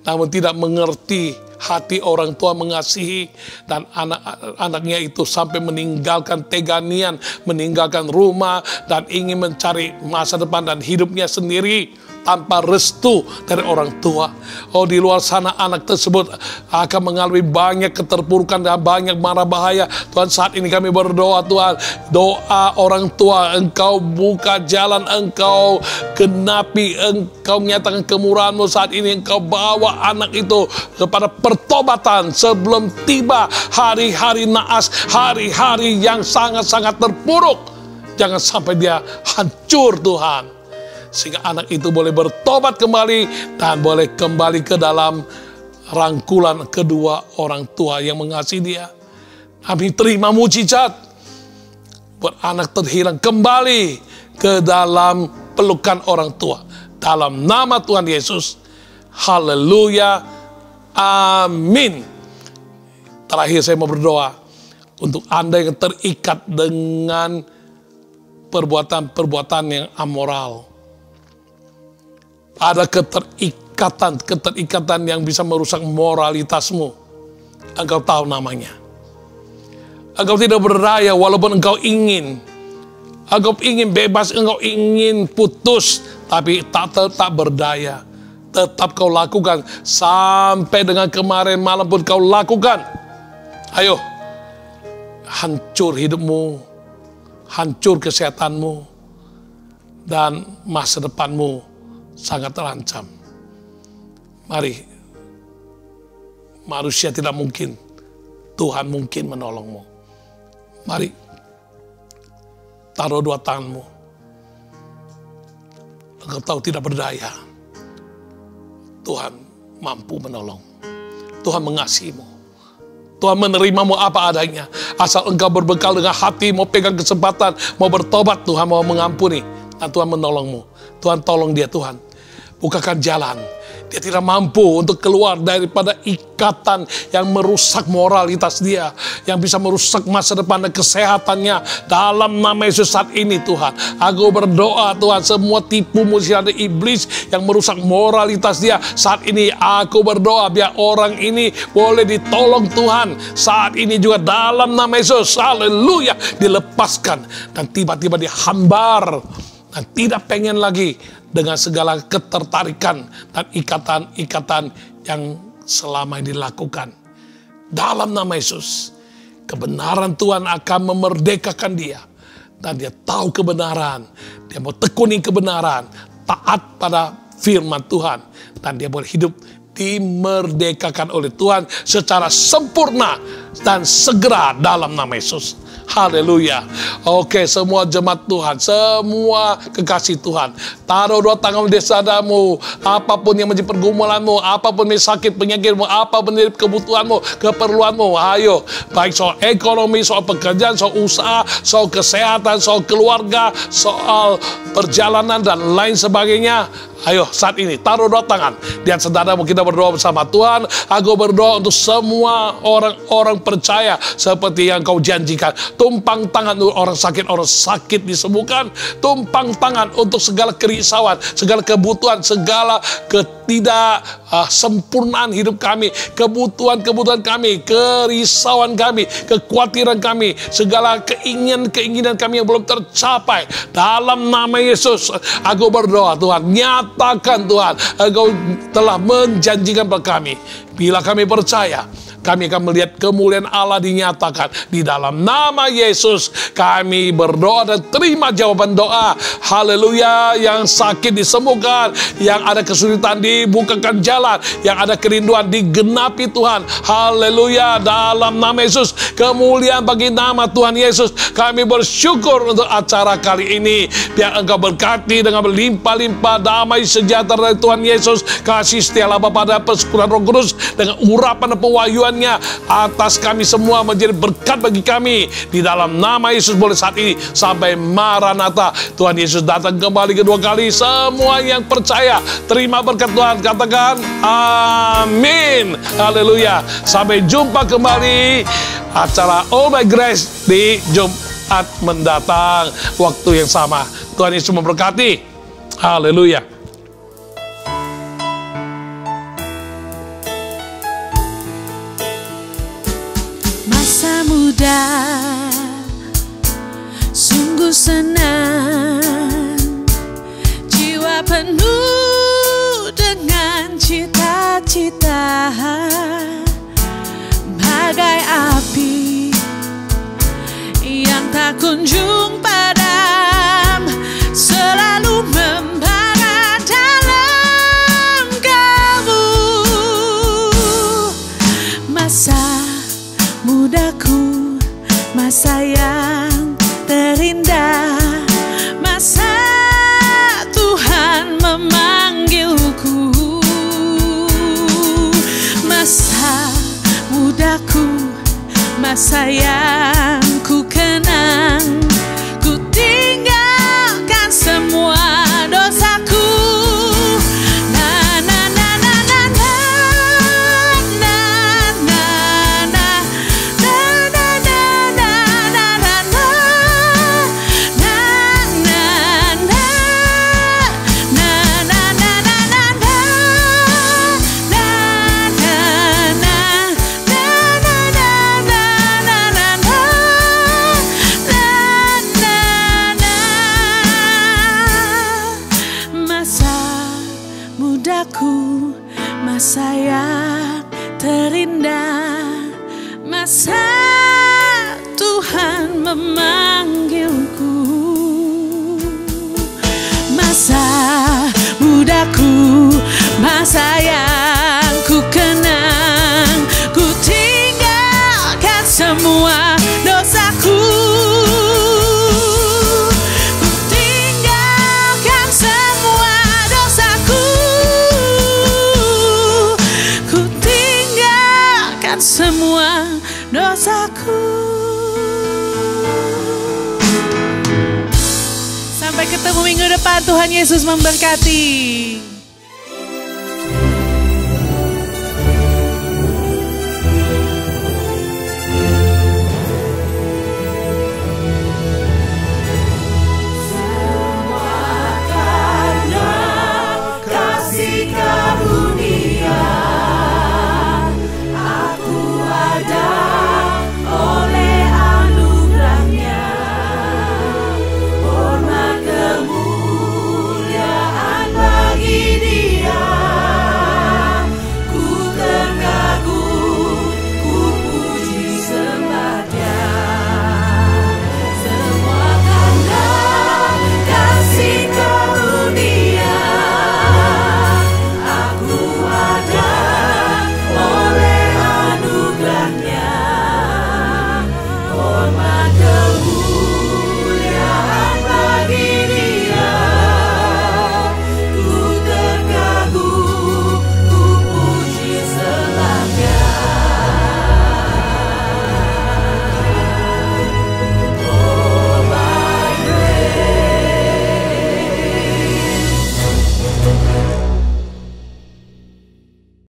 Speaker 1: namun tidak mengerti hati orang tua mengasihi, dan anak-anaknya itu sampai meninggalkan teganian, meninggalkan rumah, dan ingin mencari masa depan dan hidupnya sendiri. tanpa restu dari orang tua. Oh, di luar sana anak tersebut akan mengalami banyak keterpurukan dan banyak mara bahaya. Tuhan, saat ini kami berdoa, Tuhan, doa orang tua, Engkau buka jalan, Engkau genapi, Engkau menyatakan kemurahan-Mu saat ini. Engkau bawa anak itu kepada pertobatan sebelum tiba hari-hari naas, hari-hari yang sangat-sangat terpuruk. Jangan sampai dia hancur, Tuhan. Sehingga anak itu boleh bertobat kembali dan boleh kembali ke dalam rangkulan kedua orang tua yang mengasihi dia. Kami terima mujizat buat anak terhilang kembali ke dalam pelukan orang tua. Dalam nama Tuhan Yesus. Haleluya. Amin. Terakhir saya mau berdoa untuk Anda yang terikat dengan perbuatan-perbuatan yang amoral. Ada keterikatan yang bisa merusak moralitasmu. Engkau tahu namanya. Engkau tidak berdaya walaupun engkau ingin. Engkau ingin bebas, engkau ingin putus, tapi tetap berdaya. Tetap kau lakukan. Sampai dengan kemarin malam pun kau lakukan. Ayo, hancur hidupmu. Hancur kesehatanmu, dan masa depanmu sangat terancam. Mari, manusia tidak mungkin, Tuhan mungkin menolongmu. Mari, taruh dua tanganmu. Engkau tahu tidak berdaya, Tuhan mampu menolong. Tuhan mengasihimu. Tuhan menerimamu apa adanya. Asal engkau berbekal dengan hati, mau pegang kesempatan, mau bertobat, Tuhan mau mengampuni. Dan Tuhan menolongmu. Tuhan tolong dia, Tuhan. Bukakan jalan. Dia tidak mampu untuk keluar daripada ikatan yang merusak moralitas dia. Yang bisa merusak masa depan dan kesehatannya. Dalam nama Yesus saat ini, Tuhan. Aku berdoa, Tuhan, semua tipu muslihat iblis yang merusak moralitas dia. Saat ini aku berdoa biar orang ini boleh ditolong, Tuhan. Saat ini juga dalam nama Yesus, haleluya, dilepaskan. Dan tiba-tiba dihambar. Dan tidak pengen lagi dengan segala ketertarikan dan ikatan-ikatan yang selama ini dilakukan. Dalam nama Yesus, kebenaran Tuhan akan memerdekakan dia. Dan dia tahu kebenaran, dia mau tekuni kebenaran, taat pada firman Tuhan. Dan dia boleh hidup dimerdekakan oleh Tuhan secara sempurna dan segera dalam nama Yesus. Haleluya. Oke, semua jemaat Tuhan, semua kekasih Tuhan, taruh dua tangan di dadamu. Apapun yang menjadi pergumulanmu, apapun yang sakit penyakitmu, apapun yang kebutuhanmu, keperluanmu, ayo. Baik soal ekonomi, soal pekerjaan, soal usaha, soal kesehatan, soal keluarga, soal perjalanan dan lain sebagainya. Ayo saat ini taruh dua tangan di atas dadamu, kita berdoa bersama. Tuhan, aku berdoa untuk semua orang-orang percaya seperti yang kau janjikan. Tumpang tangan untuk orang sakit disembuhkan. Tumpang tangan untuk segala kerisauan, segala kebutuhan, segala sempurnaan hidup kami, kebutuhan-kebutuhan kami, kerisauan kami, kekhawatiran kami, segala keinginan kami yang belum tercapai. Dalam nama Yesus, aku berdoa, Tuhan, nyatakan Tuhan, Engkau telah menjanjikan pada kami. Bila kami percaya, kami akan melihat kemuliaan Allah dinyatakan. Di dalam nama Yesus kami berdoa dan terima jawaban doa. Haleluya. Yang sakit disembuhkan, yang ada kesulitan dibukakan jalan, yang ada kerinduan digenapi Tuhan. Haleluya. Dalam nama Yesus, kemuliaan bagi nama Tuhan Yesus. Kami bersyukur untuk acara kali ini. Biar Engkau berkati dengan berlimpah-limpah damai sejahtera dari Tuhan Yesus, kasih setia Allah Bapa dan persekutuan Roh Kudus dengan urapan dan pewahyuan atas kami semua menjadi berkat bagi kami. Di dalam nama Yesus boleh saat ini sampai Maranatha. Tuhan Yesus datang kembali kedua kali. Semua yang percaya terima berkat Tuhan, katakan amin. Haleluya. Sampai jumpa kembali acara All by Grace di Jumat mendatang waktu yang sama. Tuhan Yesus memberkati. Haleluya.
Speaker 3: Muda, sungguh senang, jiwa penuh dan cita-cita bagai api yang tak kunjung padam, selalu membara dalam kalbu. Masa mudaku, masa yang terindah, masa Tuhan memanggilku. Masa mudaku, masa yang ku kenang, ku tinggalkan semua dosaku. Na na na na na na na na na na na na na na na na mudaku, masa yang terindah, masa Tuhan memanggilku. Masa mudaku, masa yang ku kenang, ku tinggalkan semua dosaku. Semua dosaku. Sampai ketemu minggu depan. Tuhan Yesus memberkati.